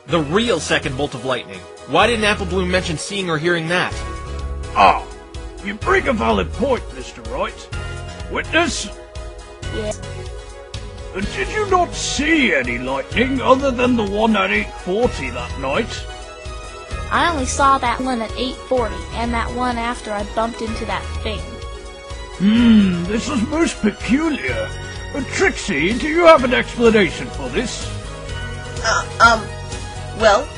The real second bolt of lightning. Why didn't Applebloom mention seeing or hearing that? Ah, you bring a valid point, Mr. Wright. Witness? Yes. Did you not see any lightning other than the one at 8:40 that night? I only saw that one at 8:40, and that one after I bumped into that thing. This is most peculiar. Trixie, do you have an explanation for this? Well,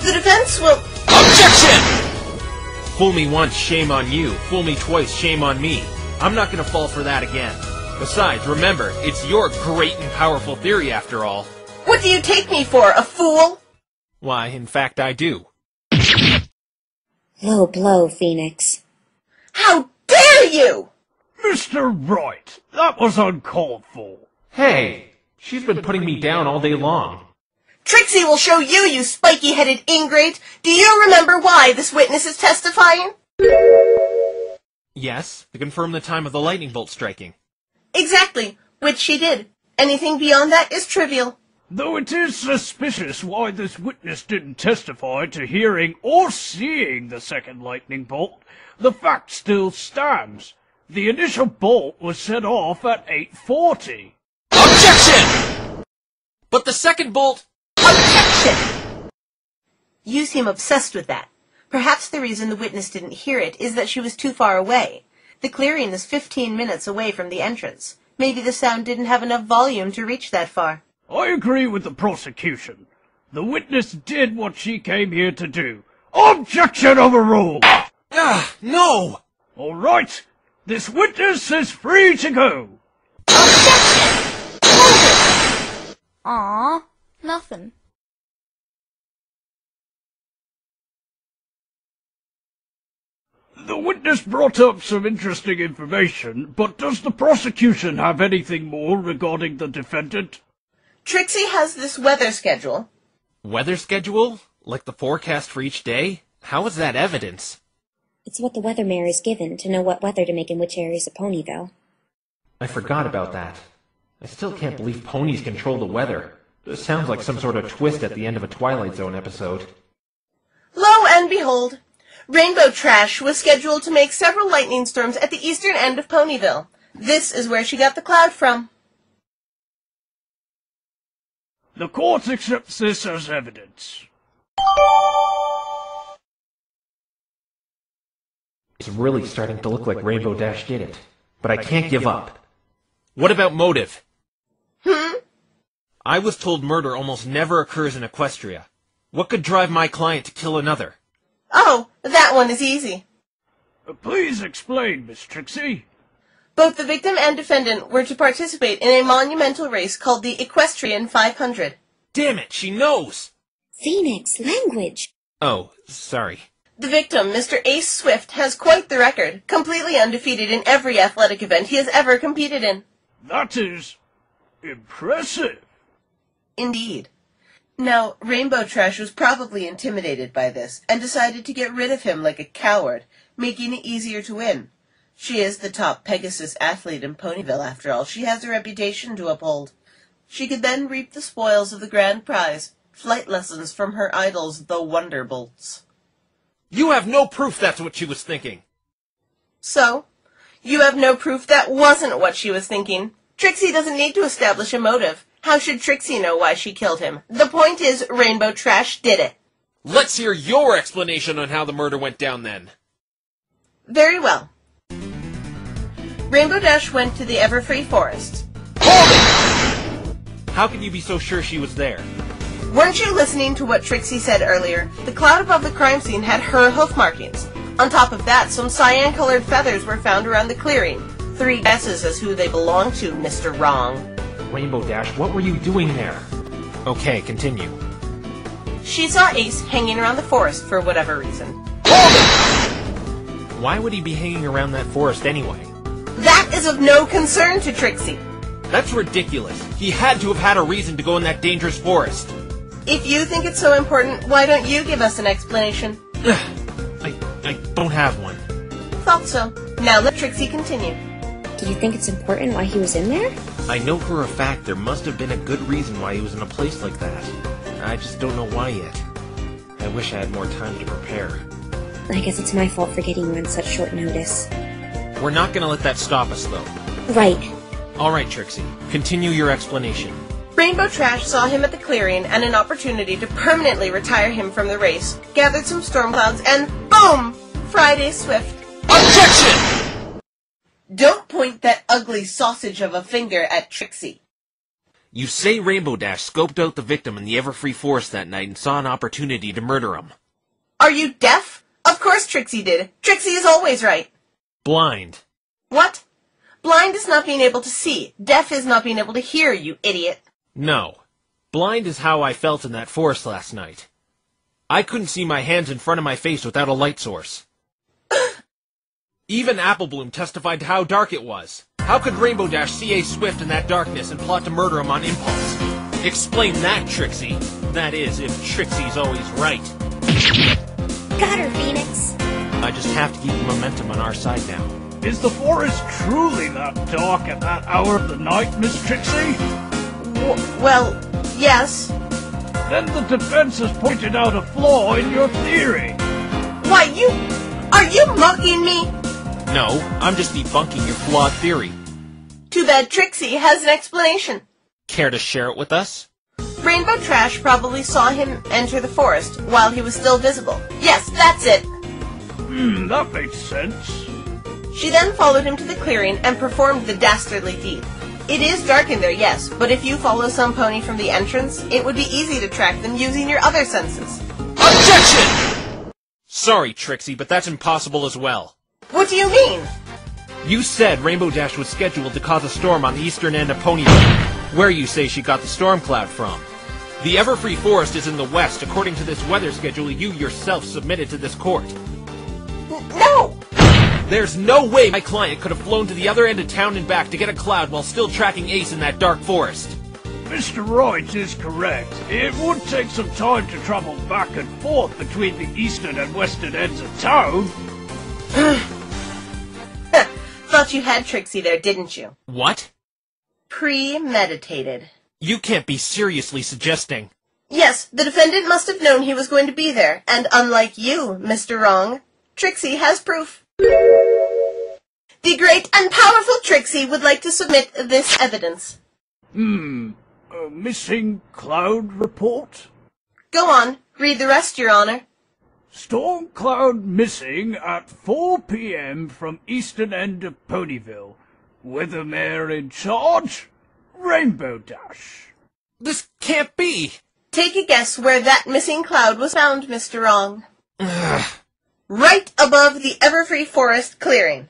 the defense will... Objection! Fool me once, shame on you. Fool me twice, shame on me. I'm not gonna fall for that again. Besides, remember, it's your great and powerful theory after all. What do you take me for, a fool? Why, in fact, I do. Low blow, Phoenix. How dare you! Mr. Wright, that was uncalled for. Hey, she's been putting me down all day long. Trixie will show you, you spiky-headed ingrate! Do you remember why this witness is testifying? Yes, to confirm the time of the lightning bolt striking. Exactly, which she did. Anything beyond that is trivial. Though it is suspicious why this witness didn't testify to hearing or seeing the second lightning bolt, the fact still stands. The initial bolt was set off at 8:40. Objection! But the second bolt... Objection! You seem obsessed with that. Perhaps the reason the witness didn't hear it is that she was too far away. The clearing is 15 minutes away from the entrance. Maybe the sound didn't have enough volume to reach that far. I agree with the prosecution. The witness did what she came here to do. Objection overruled! No! All right, this witness is free to go. Objection! Aw, nothing. The witness brought up some interesting information, but does the prosecution have anything more regarding the defendant? Trixie has this weather schedule. Weather schedule? Like the forecast for each day? How is that evidence? It's what the weather mare is given to know what weather to make in which areas of Ponyville. I forgot about that. I still can't believe ponies control the weather. This sounds like some sort of twist at the end of a Twilight Zone episode. Lo and behold, Rainbow Trash was scheduled to make several lightning storms at the eastern end of Ponyville. This is where she got the cloud from. The court accepts this as evidence. It's really starting to look like Rainbow Dash did it, but I can't give up. What about motive? I was told murder almost never occurs in Equestria. What could drive my client to kill another? Oh, that one is easy. Please explain, Miss Trixie. Both the victim and defendant were to participate in a monumental race called the Equestrian 500. Damn it, she knows! Phoenix, language. Oh, sorry. The victim, Mr. Ace Swift, has quite the record, completely undefeated in every athletic event he has ever competed in. That is impressive. Indeed. Now, Rainbow Trash was probably intimidated by this, and decided to get rid of him like a coward, making it easier to win. She is the top Pegasus athlete in Ponyville, after all. She has a reputation to uphold. She could then reap the spoils of the grand prize, flight lessons from her idols, the Wonderbolts. You have no proof that's what she was thinking. So, you have no proof that wasn't what she was thinking. Trixie doesn't need to establish a motive. How should Trixie know why she killed him? The point is, Rainbow Trash did it. Let's hear your explanation on how the murder went down then. Very well. Rainbow Dash went to the Everfree Forest. How can you be so sure she was there? Weren't you listening to what Trixie said earlier? The cloud above the crime scene had her hoof markings. On top of that, some cyan-colored feathers were found around the clearing. 3 guesses as who they belong to, Mr. Wrong. Rainbow Dash, what were you doing there? Okay, continue. She saw Ace hanging around the forest for whatever reason. Why would he be hanging around that forest anyway? That is of no concern to Trixie. That's ridiculous. He had to have had a reason to go in that dangerous forest. If you think it's so important, why don't you give us an explanation? I don't have one. Thought so. Now let Trixie continue. Do you think it's important why he was in there? I know for a fact there must have been a good reason why he was in a place like that. I just don't know why yet. I wish I had more time to prepare. I guess it's my fault for getting you on such short notice. We're not gonna let that stop us, though. Right. Alright, Trixie. Continue your explanation. Rainbow Trash saw him at the clearing and an opportunity to permanently retire him from the race, gathered some storm clouds, and boom! Friday Swift. OBJECTION! Don't point that ugly sausage of a finger at Trixie. You say Rainbow Dash scoped out the victim in the Everfree Forest that night and saw an opportunity to murder him. Are you deaf? Of course Trixie did. Trixie is always right. Blind. What? Blind is not being able to see. Deaf is not being able to hear, you idiot. No. Blind is how I felt in that forest last night. I couldn't see my hands in front of my face without a light source. Even Applebloom testified to how dark it was. How could Rainbow Dash see Ace Swift in that darkness and plot to murder him on impulse? Explain that, Trixie. That is, if Trixie's always right. Got her, Phoenix. I just have to keep the momentum on our side now. Is the forest truly that dark at that hour of the night, Miss Trixie? Well, yes. Then the defense has pointed out a flaw in your theory. Why, are you mocking me? No, I'm just debunking your flawed theory. Too bad Trixie has an explanation. Care to share it with us? Rainbow Trash probably saw him enter the forest while he was still visible. Yes, that's it. That makes sense. She then followed him to the clearing and performed the dastardly deed. It is dark in there, yes, but if you follow some pony from the entrance, it would be easy to track them using your other senses. OBJECTION! Sorry, Trixie, but that's impossible as well. What do you mean? You said Rainbow Dash was scheduled to cause a storm on the eastern end of Ponyville, where you say she got the storm cloud from. The Everfree Forest is in the west, according to this weather schedule you yourself submitted to this court. No! There's no way my client could have flown to the other end of town and back to get a cloud while still tracking Ace in that dark forest. Mr. Wright is correct. It would take some time to travel back and forth between the eastern and western ends of town. Thought you had Trixie there, didn't you? What? Premeditated. You can't be seriously suggesting. Yes, the defendant must have known he was going to be there, and unlike you, Mr. Wrong, Trixie has proof. The great and powerful Trixie would like to submit this evidence. A missing cloud report? Go on, read the rest, Your Honor. Storm cloud missing at 4 p.m. from eastern end of Ponyville. Weathermare in charge, Rainbow Dash. This can't be! Take a guess where that missing cloud was found, Mr. Wrong. Right above the Everfree Forest clearing.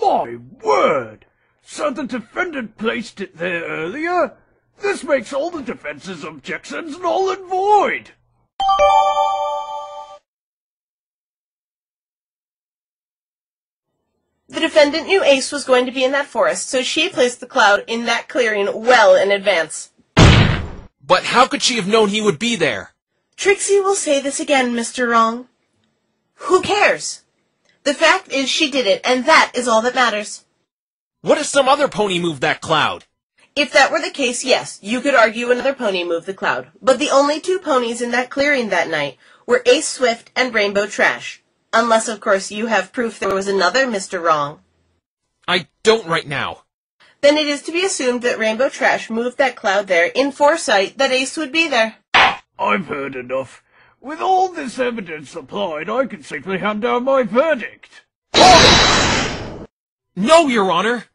My word! So the defendant placed it there earlier? This makes all the defense's objections null and void! The defendant knew Ace was going to be in that forest, so she placed the cloud in that clearing well in advance. But how could she have known he would be there? Trixie will say this again, Mr. Wrong. Who cares? The fact is she did it, and that is all that matters. What if some other pony moved that cloud? If that were the case, yes, you could argue another pony moved the cloud. But the only two ponies in that clearing that night were Ace Swift and Rainbow Trash. Unless, of course, you have proof there was another Mr. Wrong. I don't right now. Then it is to be assumed that Rainbow Trash moved that cloud there in foresight that Ace would be there. I've heard enough. With all this evidence applied, I can safely hand down my verdict. No, Your Honor!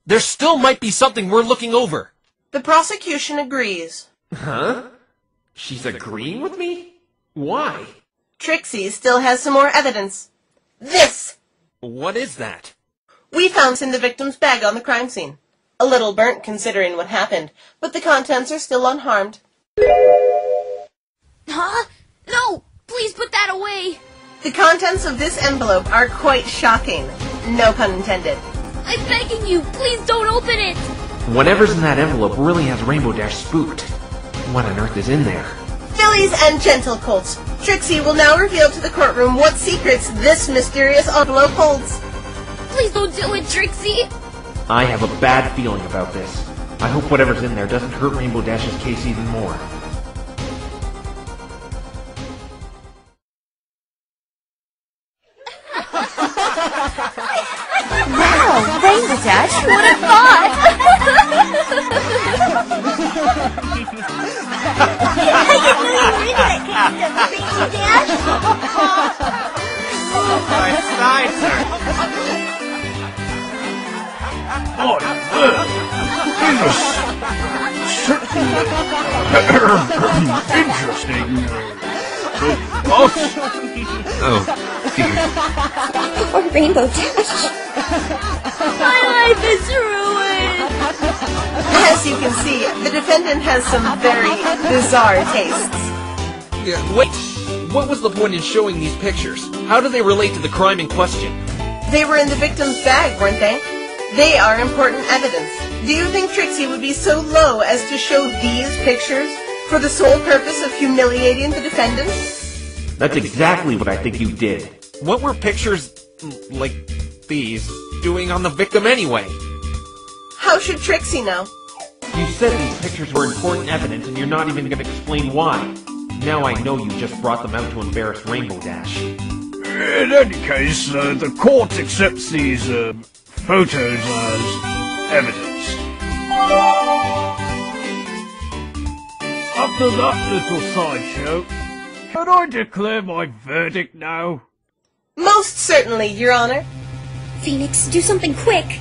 There still might be something we're looking over. The prosecution agrees. Huh? She's agreeing with me? Why? Trixie still has some more evidence. This! What is that? We found this in the victim's bag on the crime scene. A little burnt considering what happened, but the contents are still unharmed. Huh? No! Please put that away! The contents of this envelope are quite shocking. No pun intended. I'm begging you, please don't open it! Whatever's in that envelope really has Rainbow Dash spooked. What on earth is in there? Fillies and gentle colts, Trixie will now reveal to the courtroom what secrets this mysterious envelope holds. Please don't do it, Trixie! I have a bad feeling about this. I hope whatever's in there doesn't hurt Rainbow Dash's case even more. Wow, Rainbow Dash, what a thought! Interesting. Boss? Oh, dear. Poor Rainbow Dash. My life is ruined! As you can see, the defendant has some very bizarre tastes. Wait! What was the point in showing these pictures? How do they relate to the crime in question? They were in the victim's bag, weren't they? They are important evidence. Do you think Trixie would be so low as to show these pictures for the sole purpose of humiliating the defendant? That's exactly what I think you did. What were pictures like these doing on the victim anyway? How should Trixie know? You said these pictures were important evidence and you're not even going to explain why. Now I know you just brought them out to embarrass Rainbow Dash. In any case, the court accepts these, photos as evidence. After that little sideshow, can I declare my verdict now? Most certainly, Your Honor. Phoenix, do something quick.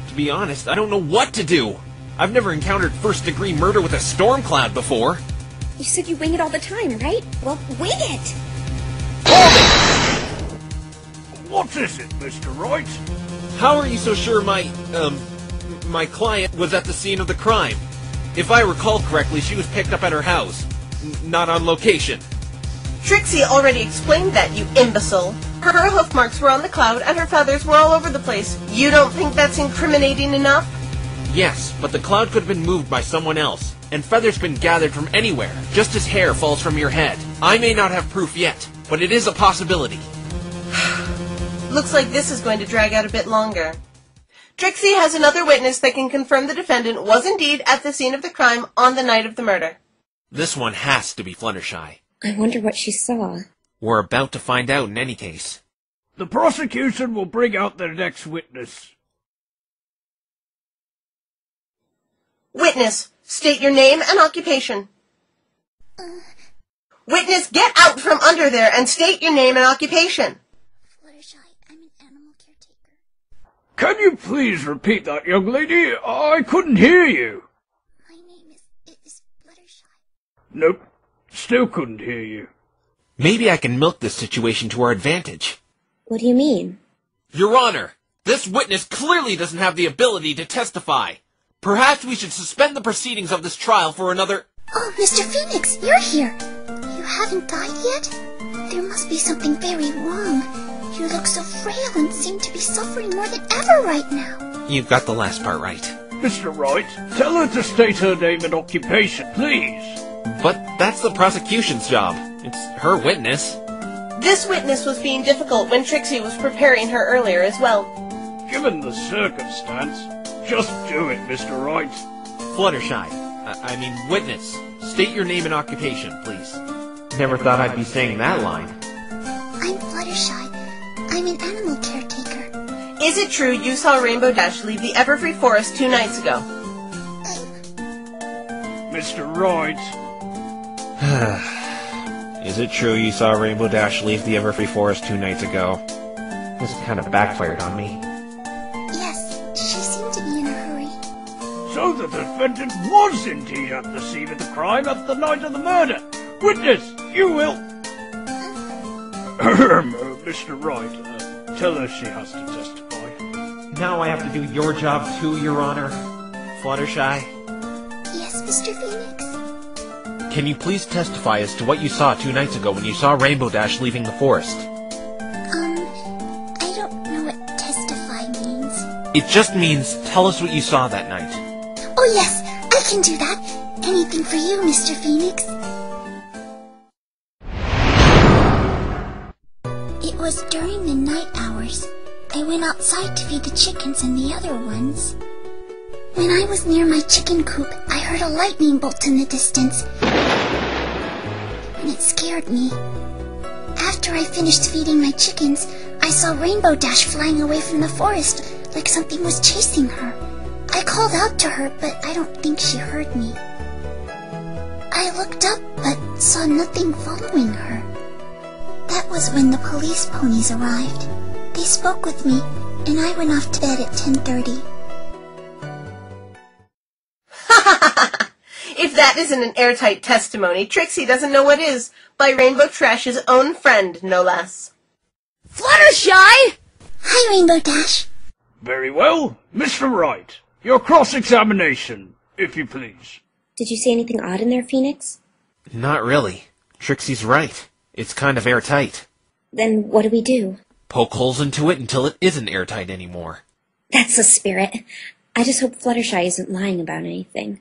To be honest, I don't know what to do. I've never encountered first-degree murder with a storm cloud before. You said you wing it all the time, right? Well, wing it! What is it, Mr. Wright? How are you so sure my client was at the scene of the crime? If I recall correctly, she was picked up at her house, not on location. Trixie already explained that, you imbecile. Her hoof marks were on the cloud and her feathers were all over the place. You don't think that's incriminating enough? Yes, but the cloud could have been moved by someone else, and feathers been gathered from anywhere, just as hair falls from your head. I may not have proof yet, but it is a possibility. Looks like this is going to drag out a bit longer. Trixie has another witness that can confirm the defendant was indeed at the scene of the crime on the night of the murder. This one has to be Fluttershy. I wonder what she saw. We're about to find out in any case. The prosecution will bring out their next witness. Witness, state your name and occupation. Witness, get out from under there and state your name and occupation. Fluttershy, I'm an animal caretaker. Can you please repeat that, young lady? I couldn't hear you. My name is Fluttershy. Nope. Still couldn't hear you. Maybe I can milk this situation to our advantage. What do you mean? Your Honor, this witness clearly doesn't have the ability to testify. Perhaps we should suspend the proceedings of this trial for another... Oh, Mr. Phoenix, you're here. You haven't died yet? There must be something very wrong. You look so frail and seem to be suffering more than ever right now. You've got the last part right. Mr. Wright, tell her to state her name and occupation, please. But that's the prosecution's job. It's her witness. This witness was being difficult when Trixie was preparing her earlier as well. Given the circumstance, just do it, Mr. Wright. Fluttershy. Witness. State your name and occupation, please. Never thought I'd be saying that line. I'm Fluttershy. I'm an animal caretaker. Is it true you saw Rainbow Dash leave the Everfree Forest 2 nights ago? Mr. Wright. Is it true you saw Rainbow Dash leave the Everfree Forest 2 nights ago? This kind of backfired on me. Yes, she seemed to be in a hurry. So the defendant was indeed at the scene of the crime at the night of the murder. Witness, you will... Mr. Wright, tell her she has to testify. Now I have to do your job too, Your Honor. Fluttershy, Yes, Mr. Phoenix? can you please testify as to what you saw 2 nights ago when you saw Rainbow Dash leaving the forest? I don't know what testify means. It just means tell us what you saw that night. Oh yes, I can do that. Anything for you, Mr. Phoenix. It was during the night hours. I went outside to feed the chickens and the other ones. When I was near my chicken coop, I heard a lightning bolt in the distance, and it scared me. After I finished feeding my chickens, I saw Rainbow Dash flying away from the forest like something was chasing her. I called out to her, but I don't think she heard me. I looked up, but saw nothing following her. That was when the police ponies arrived. They spoke with me, and I went off to bed at 10:30. If that isn't an airtight testimony, Trixie doesn't know what is, by Rainbow Trash's own friend, no less. Fluttershy! Hi, Rainbow Dash. Very well. Mr. Wright, your cross-examination, if you please. Did you see anything odd in there, Phoenix? Not really. Trixie's right. It's kind of airtight. Then what do we do? Poke holes into it until it isn't airtight anymore. That's the spirit. I just hope Fluttershy isn't lying about anything.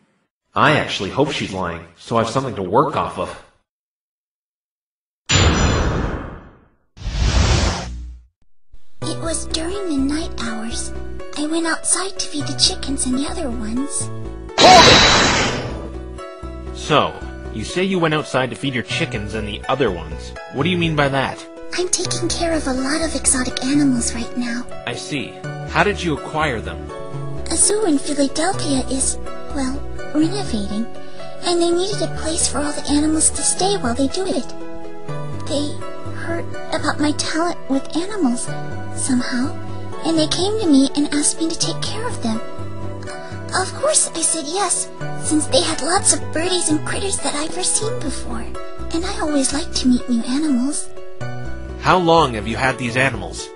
I actually hope she's lying, so I have something to work off of. It was during the night hours. I went outside to feed the chickens and the other ones. So, you say you went outside to feed your chickens and the other ones. What do you mean by that? I'm taking care of a lot of exotic animals right now. I see. How did you acquire them? A zoo in Philadelphia is, well, renovating, and they needed a place for all the animals to stay while they do it. They heard about my talent with animals, somehow, and they came to me and asked me to take care of them. Of course I said yes, since they had lots of birdies and critters that I've never seen before, and I always like to meet new animals. How long have you had these animals?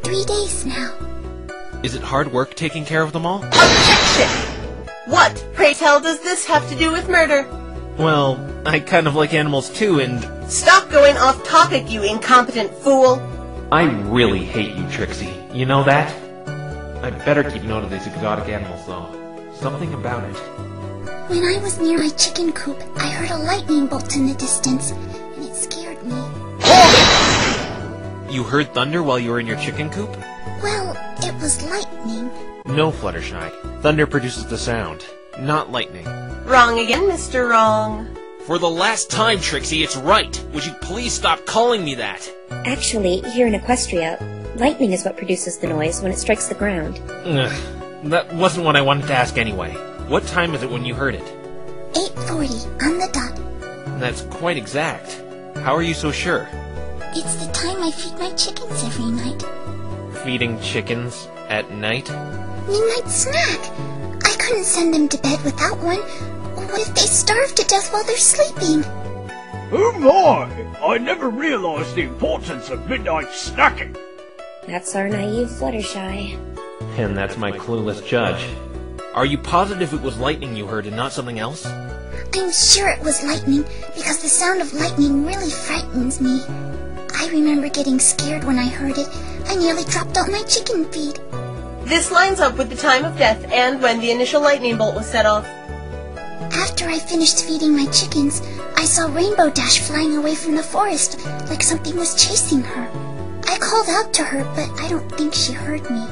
3 days now. Is it hard work taking care of them all? Objection! What, pray tell, does this have to do with murder? Well, I kind of like animals too, and... Stop going off topic, you incompetent fool! I really hate you, Trixie. You know that? I better keep note of these exotic animals, though. Something about it. When I was near my chicken coop, I heard a lightning bolt in the distance, and it scared me. You heard thunder while you were in your chicken coop? Well, it was lightning. No, Fluttershy. Thunder produces the sound, not lightning. Wrong again, Mr. Wrong. For the last time, Trixie, it's right. Would you please stop calling me that? Actually, here in Equestria, lightning is what produces the noise when it strikes the ground. Ugh, that wasn't what I wanted to ask anyway. What time is it when you heard it? 8:40, on the dot. That's quite exact. How are you so sure? It's the time I feed my chickens every night. feeding chickens at night? Midnight snack. I couldn't send them to bed without one. What if they starve to death while they're sleeping? Oh my! I never realized the importance of midnight snacking. That's our naive Fluttershy. And that's my clueless judge. Are you positive it was lightning you heard and not something else? I'm sure it was lightning, because the sound of lightning really frightens me. I remember getting scared when I heard it. I nearly dropped out my chicken feed. This lines up with the time of death and when the initial lightning bolt was set off. After I finished feeding my chickens, I saw Rainbow Dash flying away from the forest, like something was chasing her. I called out to her, but I don't think she heard me.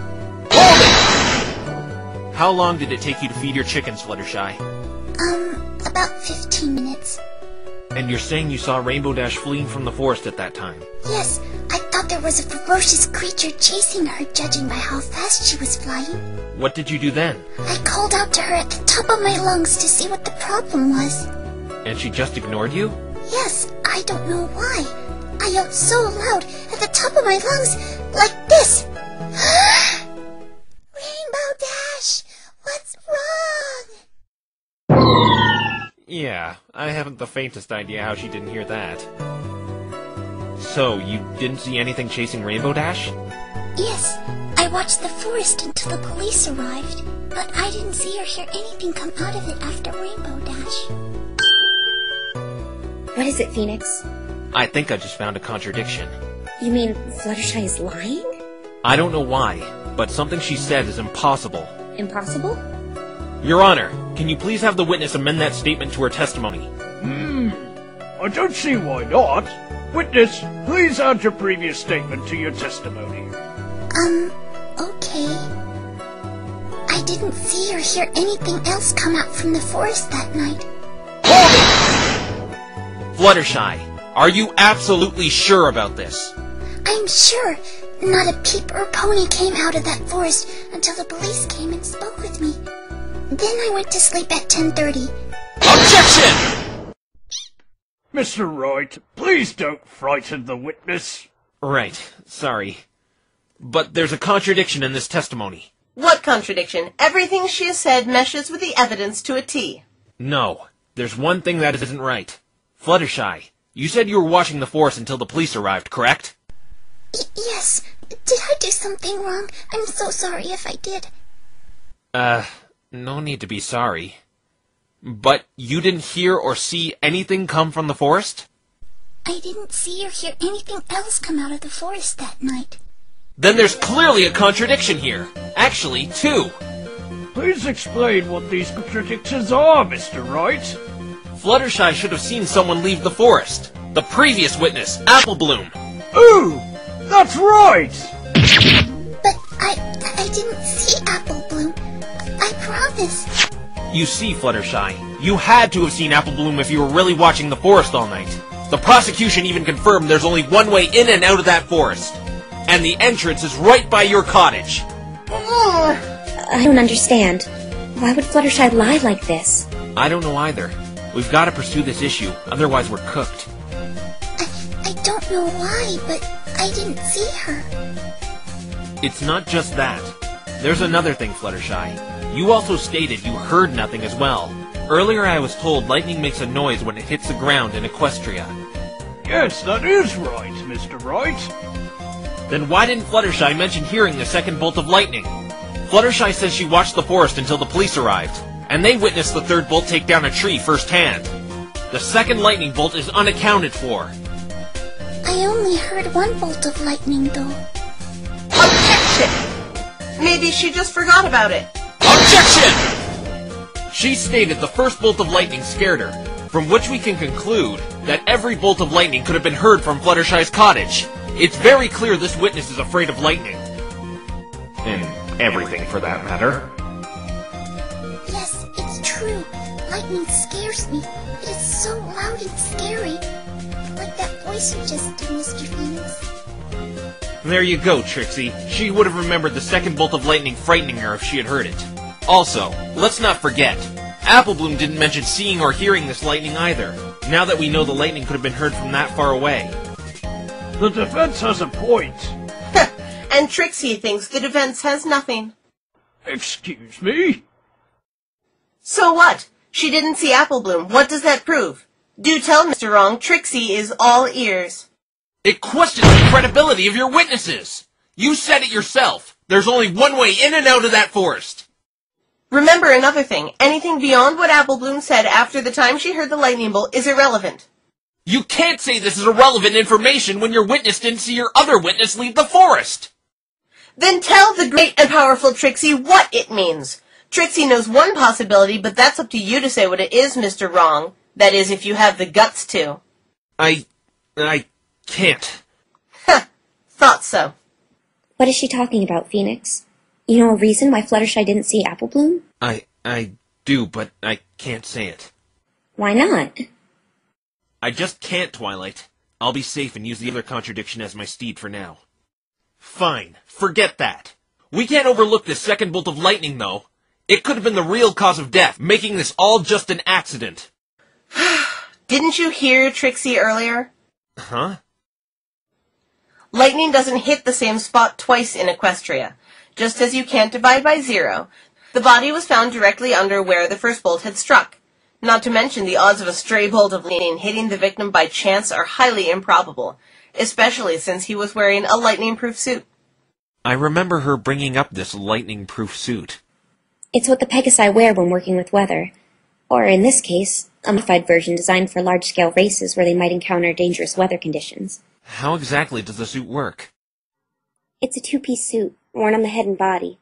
Hold it! How long did it take you to feed your chickens, Fluttershy? About 15 minutes. And you're saying you saw Rainbow Dash fleeing from the forest at that time? Yes, I thought there was a ferocious creature chasing her, judging by how fast she was flying. What did you do then? I called out to her at the top of my lungs to see what the problem was. And she just ignored you? Yes, I don't know why. I yelled so loud at the top of my lungs, like this. Rainbow Dash, what's wrong? Yeah, I haven't the faintest idea how she didn't hear that. So, you didn't see anything chasing Rainbow Dash? Yes, I watched the forest until the police arrived, but I didn't see or hear anything come out of it after Rainbow Dash. What is it, Phoenix? I think I just found a contradiction. You mean Fluttershy is lying? I don't know why, but something she said is impossible. Impossible? Your Honor, can you please have the witness amend that statement to her testimony? I don't see why not. Witness, please add your previous statement to your testimony. Okay. I didn't see or hear anything else come out from the forest that night. Fluttershy, are you absolutely sure about this? I'm sure. Not a peep or pony came out of that forest until the police came and spoke with me. Then I went to sleep at 10:30. Objection! Mr. Wright, please don't frighten the witness. Right, sorry. But there's a contradiction in this testimony. What contradiction? Everything she has said meshes with the evidence to a T. No, there's one thing that isn't right. Fluttershy, you said you were watching the forest until the police arrived, correct? Yes. Did I do something wrong? I'm so sorry if I did. No need to be sorry. But you didn't hear or see anything come from the forest? I didn't see or hear anything else come out of the forest that night. Then there's clearly a contradiction here. Actually, two. Please explain what these contradictions are, Mr. Wright. Fluttershy should have seen someone leave the forest. The previous witness, Applebloom. Ooh, that's right! But I didn't see Applebloom. I promise. You see, Fluttershy, you had to have seen Applebloom if you were really watching the forest all night. The prosecution even confirmed there's only one way in and out of that forest. And the entrance is right by your cottage. I don't understand. Why would Fluttershy lie like this? I don't know either. We've got to pursue this issue, otherwise we're cooked. I don't know why, but I didn't see her. It's not just that. There's another thing, Fluttershy. You also stated you heard nothing as well. Earlier I was told lightning makes a noise when it hits the ground in Equestria. Yes, that is right, Mr. Wright. Then why didn't Fluttershy mention hearing the second bolt of lightning? Fluttershy says she watched the forest until the police arrived, and they witnessed the third bolt take down a tree firsthand. The second lightning bolt is unaccounted for. I only heard one bolt of lightning, though. Objection! Maybe she just forgot about it. Objection! She stated the first bolt of lightning scared her, from which we can conclude that every bolt of lightning could have been heard from Fluttershy's cottage. It's very clear this witness is afraid of lightning. And everything, for that matter. Yes, it's true. Lightning scares me. It is so loud and scary. Like that voice you just did, Mr. Phoenix. There you go, Trixie. She would have remembered the second bolt of lightning frightening her if she had heard it. Also, let's not forget, Applebloom didn't mention seeing or hearing this lightning either, now that we know the lightning could have been heard from that far away. The defense has a point. and Trixie thinks the defense has nothing. Excuse me? So what? She didn't see Apple Bloom. What does that prove? Do tell Mr. Wrong, Trixie is all ears. It questions the credibility of your witnesses. You said it yourself. There's only one way in and out of that forest. Remember another thing. Anything beyond what Apple Bloom said after the time she heard the lightning bolt is irrelevant. You can't say this is irrelevant information when your witness didn't see your other witness leave the forest. Then tell the great and powerful Trixie what it means. Trixie knows one possibility, but that's up to you to say what it is, Mr. Wrong. That is, if you have the guts to. I can't. Huh. Thought so. What is she talking about, Phoenix? You know a reason why Fluttershy didn't see Apple Bloom? I do, but I can't say it. Why not? I just can't, Twilight. I'll be safe and use the other contradiction as my steed for now. Fine, forget that. We can't overlook this second bolt of lightning, though. It could have been the real cause of death, making this all just an accident. Didn't you hear Trixie earlier? Huh? Lightning doesn't hit the same spot twice in Equestria. Just as you can't divide by 0, the body was found directly under where the first bolt had struck. Not to mention the odds of a stray bolt of lightning hitting the victim by chance are highly improbable, especially since he was wearing a lightning-proof suit. I remember her bringing up this lightning-proof suit. It's what the Pegasi wear when working with weather. Or, in this case, a modified version designed for large-scale races where they might encounter dangerous weather conditions. How exactly does the suit work? It's a two-piece suit, worn on the head and body.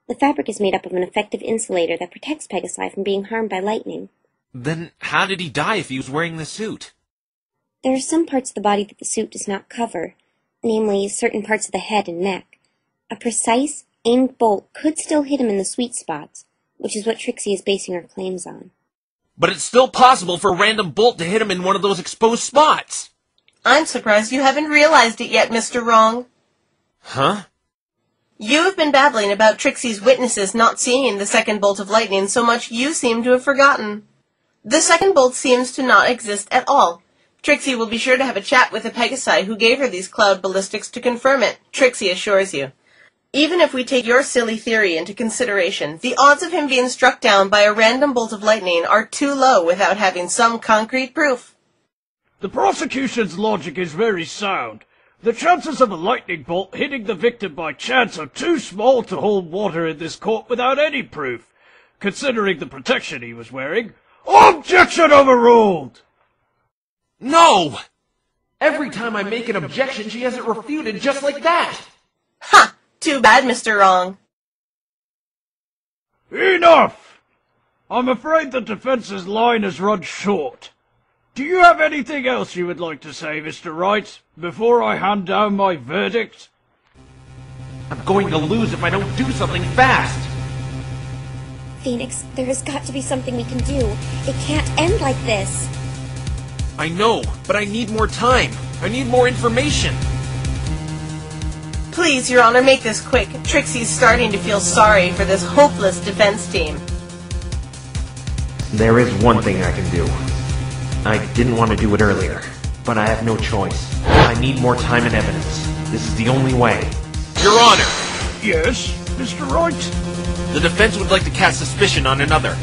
The fabric is made up of an effective insulator that protects Pegasi from being harmed by lightning. Then how did he die if he was wearing the suit? There are some parts of the body that the suit does not cover, namely certain parts of the head and neck. A precise, aimed bolt could still hit him in the sweet spots, which is what Trixie is basing her claims on. But it's still possible for a random bolt to hit him in one of those exposed spots. I'm surprised you haven't realized it yet, Mr. Wrong. Huh? You have been babbling about Trixie's witnesses not seeing the second bolt of lightning so much you seem to have forgotten. The second bolt seems to not exist at all. Trixie will be sure to have a chat with the Pegasi who gave her these cloud ballistics to confirm it, Trixie assures you. Even if we take your silly theory into consideration, the odds of him being struck down by a random bolt of lightning are too low without having some concrete proof. The prosecution's logic is very sound. The chances of a lightning bolt hitting the victim by chance are too small to hold water in this court without any proof, considering the protection he was wearing. Objection overruled! No! Every time I make an objection, she has it refuted just like that. Ha! Too bad, Mr. Wrong. Enough! I'm afraid the defense's line has run short. Do you have anything else you would like to say, Mr. Wright, before I hand down my verdict? I'm going to lose if I don't do something fast. Phoenix, there has got to be something we can do. It can't end like this. I know, but I need more time. I need more information. Please, Your Honor, make this quick. Trixie's starting to feel sorry for this hopeless defense team. There is one thing I can do. I didn't want to do it earlier, but I have no choice. I need more time and evidence. This is the only way. Your Honor! Yes, Mr. Wright? The defense would like to cast suspicion on another.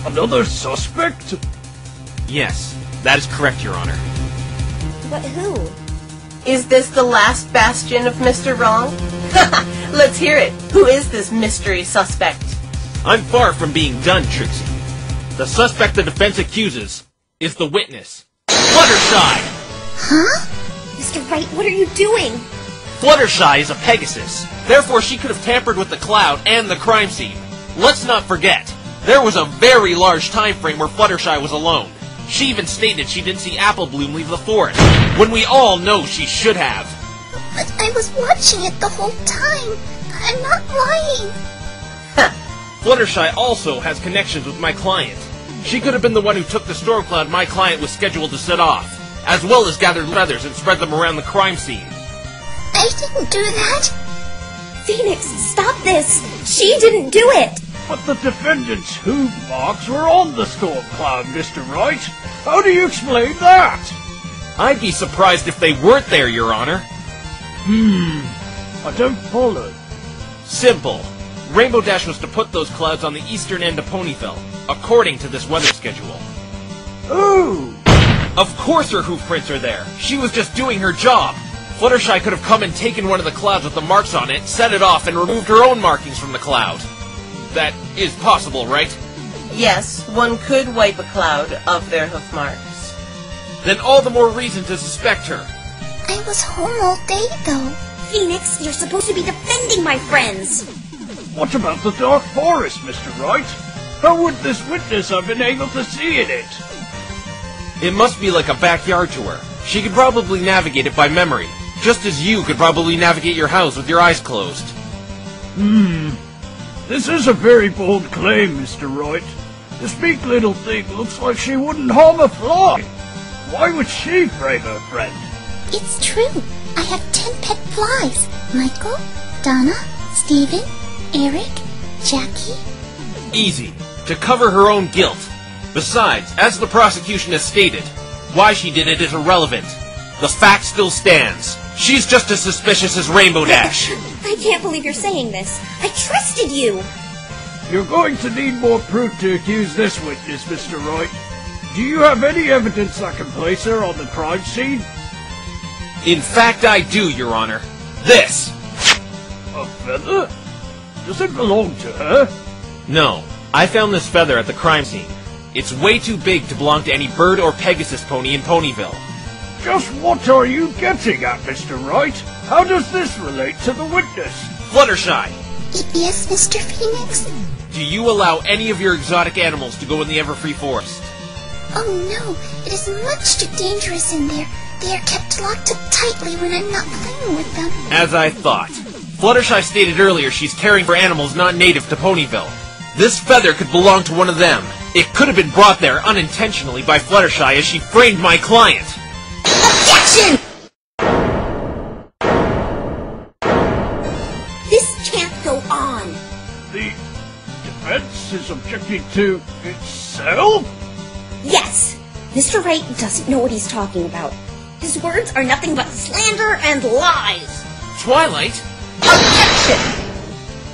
Another suspect? Yes, that is correct, Your Honor. But who? Is this the last bastion of Mr. Wrong? Let's hear it. Who is this mystery suspect? I'm far from being done, Trixie. The suspect the defense accuses is the witness, Fluttershy! Huh? Mr. Wright, what are you doing? Fluttershy is a Pegasus. Therefore, she could have tampered with the cloud and the crime scene. Let's not forget, there was a very large time frame where Fluttershy was alone. She even stated she didn't see Apple Bloom leave the forest, when we all know she should have. But I was watching it the whole time. I'm not lying. Fluttershy also has connections with my client. She could have been the one who took the storm cloud my client was scheduled to set off, as well as gathered feathers and spread them around the crime scene. I didn't do that. Phoenix, stop this! She didn't do it! But the defendant's hoof marks were on the storm cloud, Mr. Wright. How do you explain that? I'd be surprised if they weren't there, Your Honor. I don't follow. Simple. Rainbow Dash was to put those clouds on the eastern end of Ponyville, according to this weather schedule. Oh! Of course her hoof prints are there. She was just doing her job. Fluttershy could have come and taken one of the clouds with the marks on it, set it off, and removed her own markings from the cloud. That is possible, right? Yes, one could wipe a cloud of their hoof marks. Then all the more reason to suspect her. I was home all day, though. Phoenix, you're supposed to be defending my friends! What about the Dark Forest, Mr. Wright? How would this witness have been able to see in it? It must be like a backyard to her. She could probably navigate it by memory, just as you could probably navigate your house with your eyes closed. This is a very bold claim, Mr. Wright. This meek little thing looks like she wouldn't harm a fly. Why would she frame her friend? It's true. I have 10 pet flies. Michael, Donna, Steven, Eric, Jackie. Easy. To cover her own guilt. Besides, as the prosecution has stated, why she did it is irrelevant. The fact still stands. She's just as suspicious as Rainbow Dash. I can't believe you're saying this. I trusted you! You're going to need more proof to accuse this witness, Mr. Wright. Do you have any evidence that can place her on the crime scene? In fact, I do, Your Honor. This! A feather? Does it belong to her? No. I found this feather at the crime scene. It's way too big to belong to any bird or Pegasus pony in Ponyville. Just what are you getting at, Mr. Wright? How does this relate to the witness? Fluttershy! Yes, Mr. Phoenix? Do you allow any of your exotic animals to go in the Everfree Forest? Oh no, it is much too dangerous in there. They are kept locked up tightly when I'm not playing with them. As I thought. Fluttershy stated earlier she's caring for animals not native to Ponyville. This feather could belong to one of them. It could have been brought there unintentionally by Fluttershy as she framed my client. Objection! This can't go on. The defense is objecting to itself? Yes! Mr. Wright doesn't know what he's talking about. His words are nothing but slander and lies. Twilight? Objection!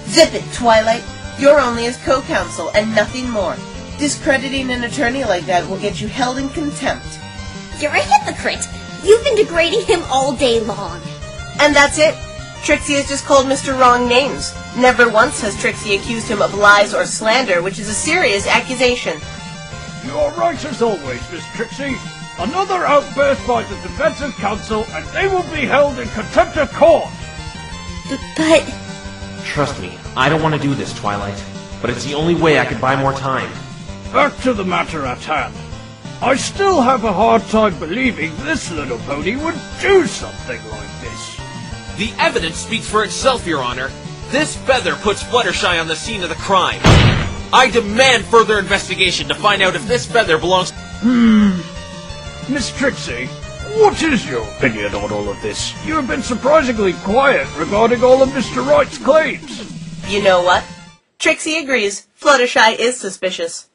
Zip it, Twilight. You're only his co-counsel and nothing more. Discrediting an attorney like that will get you held in contempt. You're a hypocrite. You've been degrading him all day long. And that's it. Trixie has just called Mr. Wrong names. Never once has Trixie accused him of lies or slander, which is a serious accusation. You're right as always, Miss Trixie. Another outburst by the defensive counsel, and they will be held in contempt of court. But... Trust me, I don't want to do this, Twilight. But it's the only way I could buy more time. Back to the matter at hand. I still have a hard time believing this little pony would do something like this. The evidence speaks for itself, Your Honor. This feather puts Fluttershy on the scene of the crime. I demand further investigation to find out if this feather belongs... Miss Trixie, what is your opinion on all of this? You have been surprisingly quiet regarding all of Mr. Wright's claims. You know what? Trixie agrees. Fluttershy is suspicious.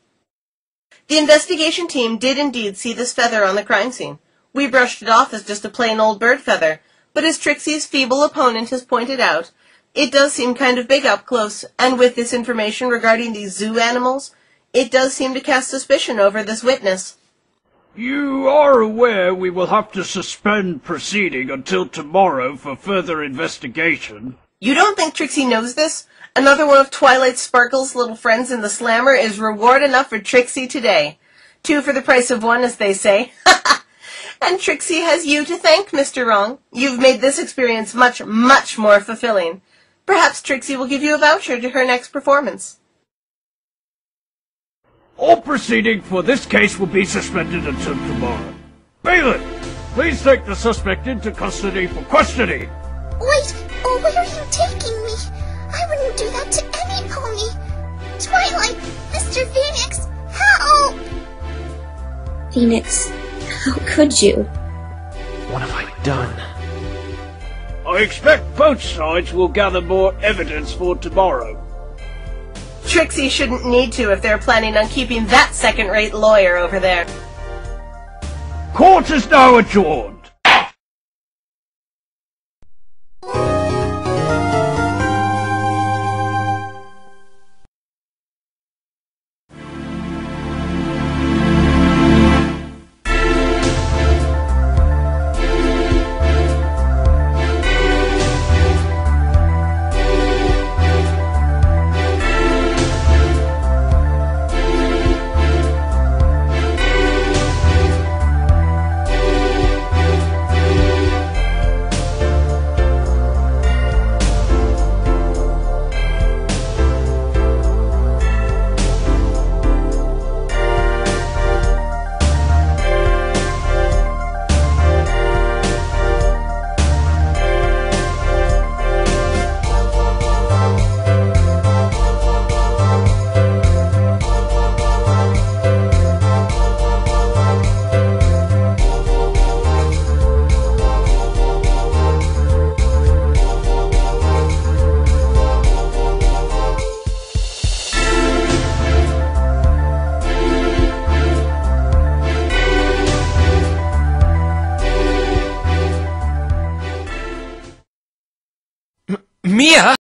The investigation team did indeed see this feather on the crime scene. We brushed it off as just a plain old bird feather, but as Trixie's feeble opponent has pointed out, it does seem kind of big up close, and with this information regarding these zoo animals, it does seem to cast suspicion over this witness. You are aware we will have to suspend proceeding until tomorrow for further investigation. You don't think Trixie knows this? Another one of Twilight Sparkle's little friends in the Slammer is reward enough for Trixie today. 2 for the price of 1, as they say. And Trixie has you to thank, Mr. Wrong. You've made this experience much, much more fulfilling. Perhaps Trixie will give you a voucher to her next performance. All proceeding for this case will be suspended until tomorrow. Balin, please take the suspect into custody for questioning. Wait, where are you taking me? I wouldn't do that to any pony. Twilight, Mr. Phoenix, help! Phoenix, how could you? What have I done? I expect both sides will gather more evidence for tomorrow. Trixie shouldn't need to if they're planning on keeping that second-rate lawyer over there. Court is now adjourned. Mia!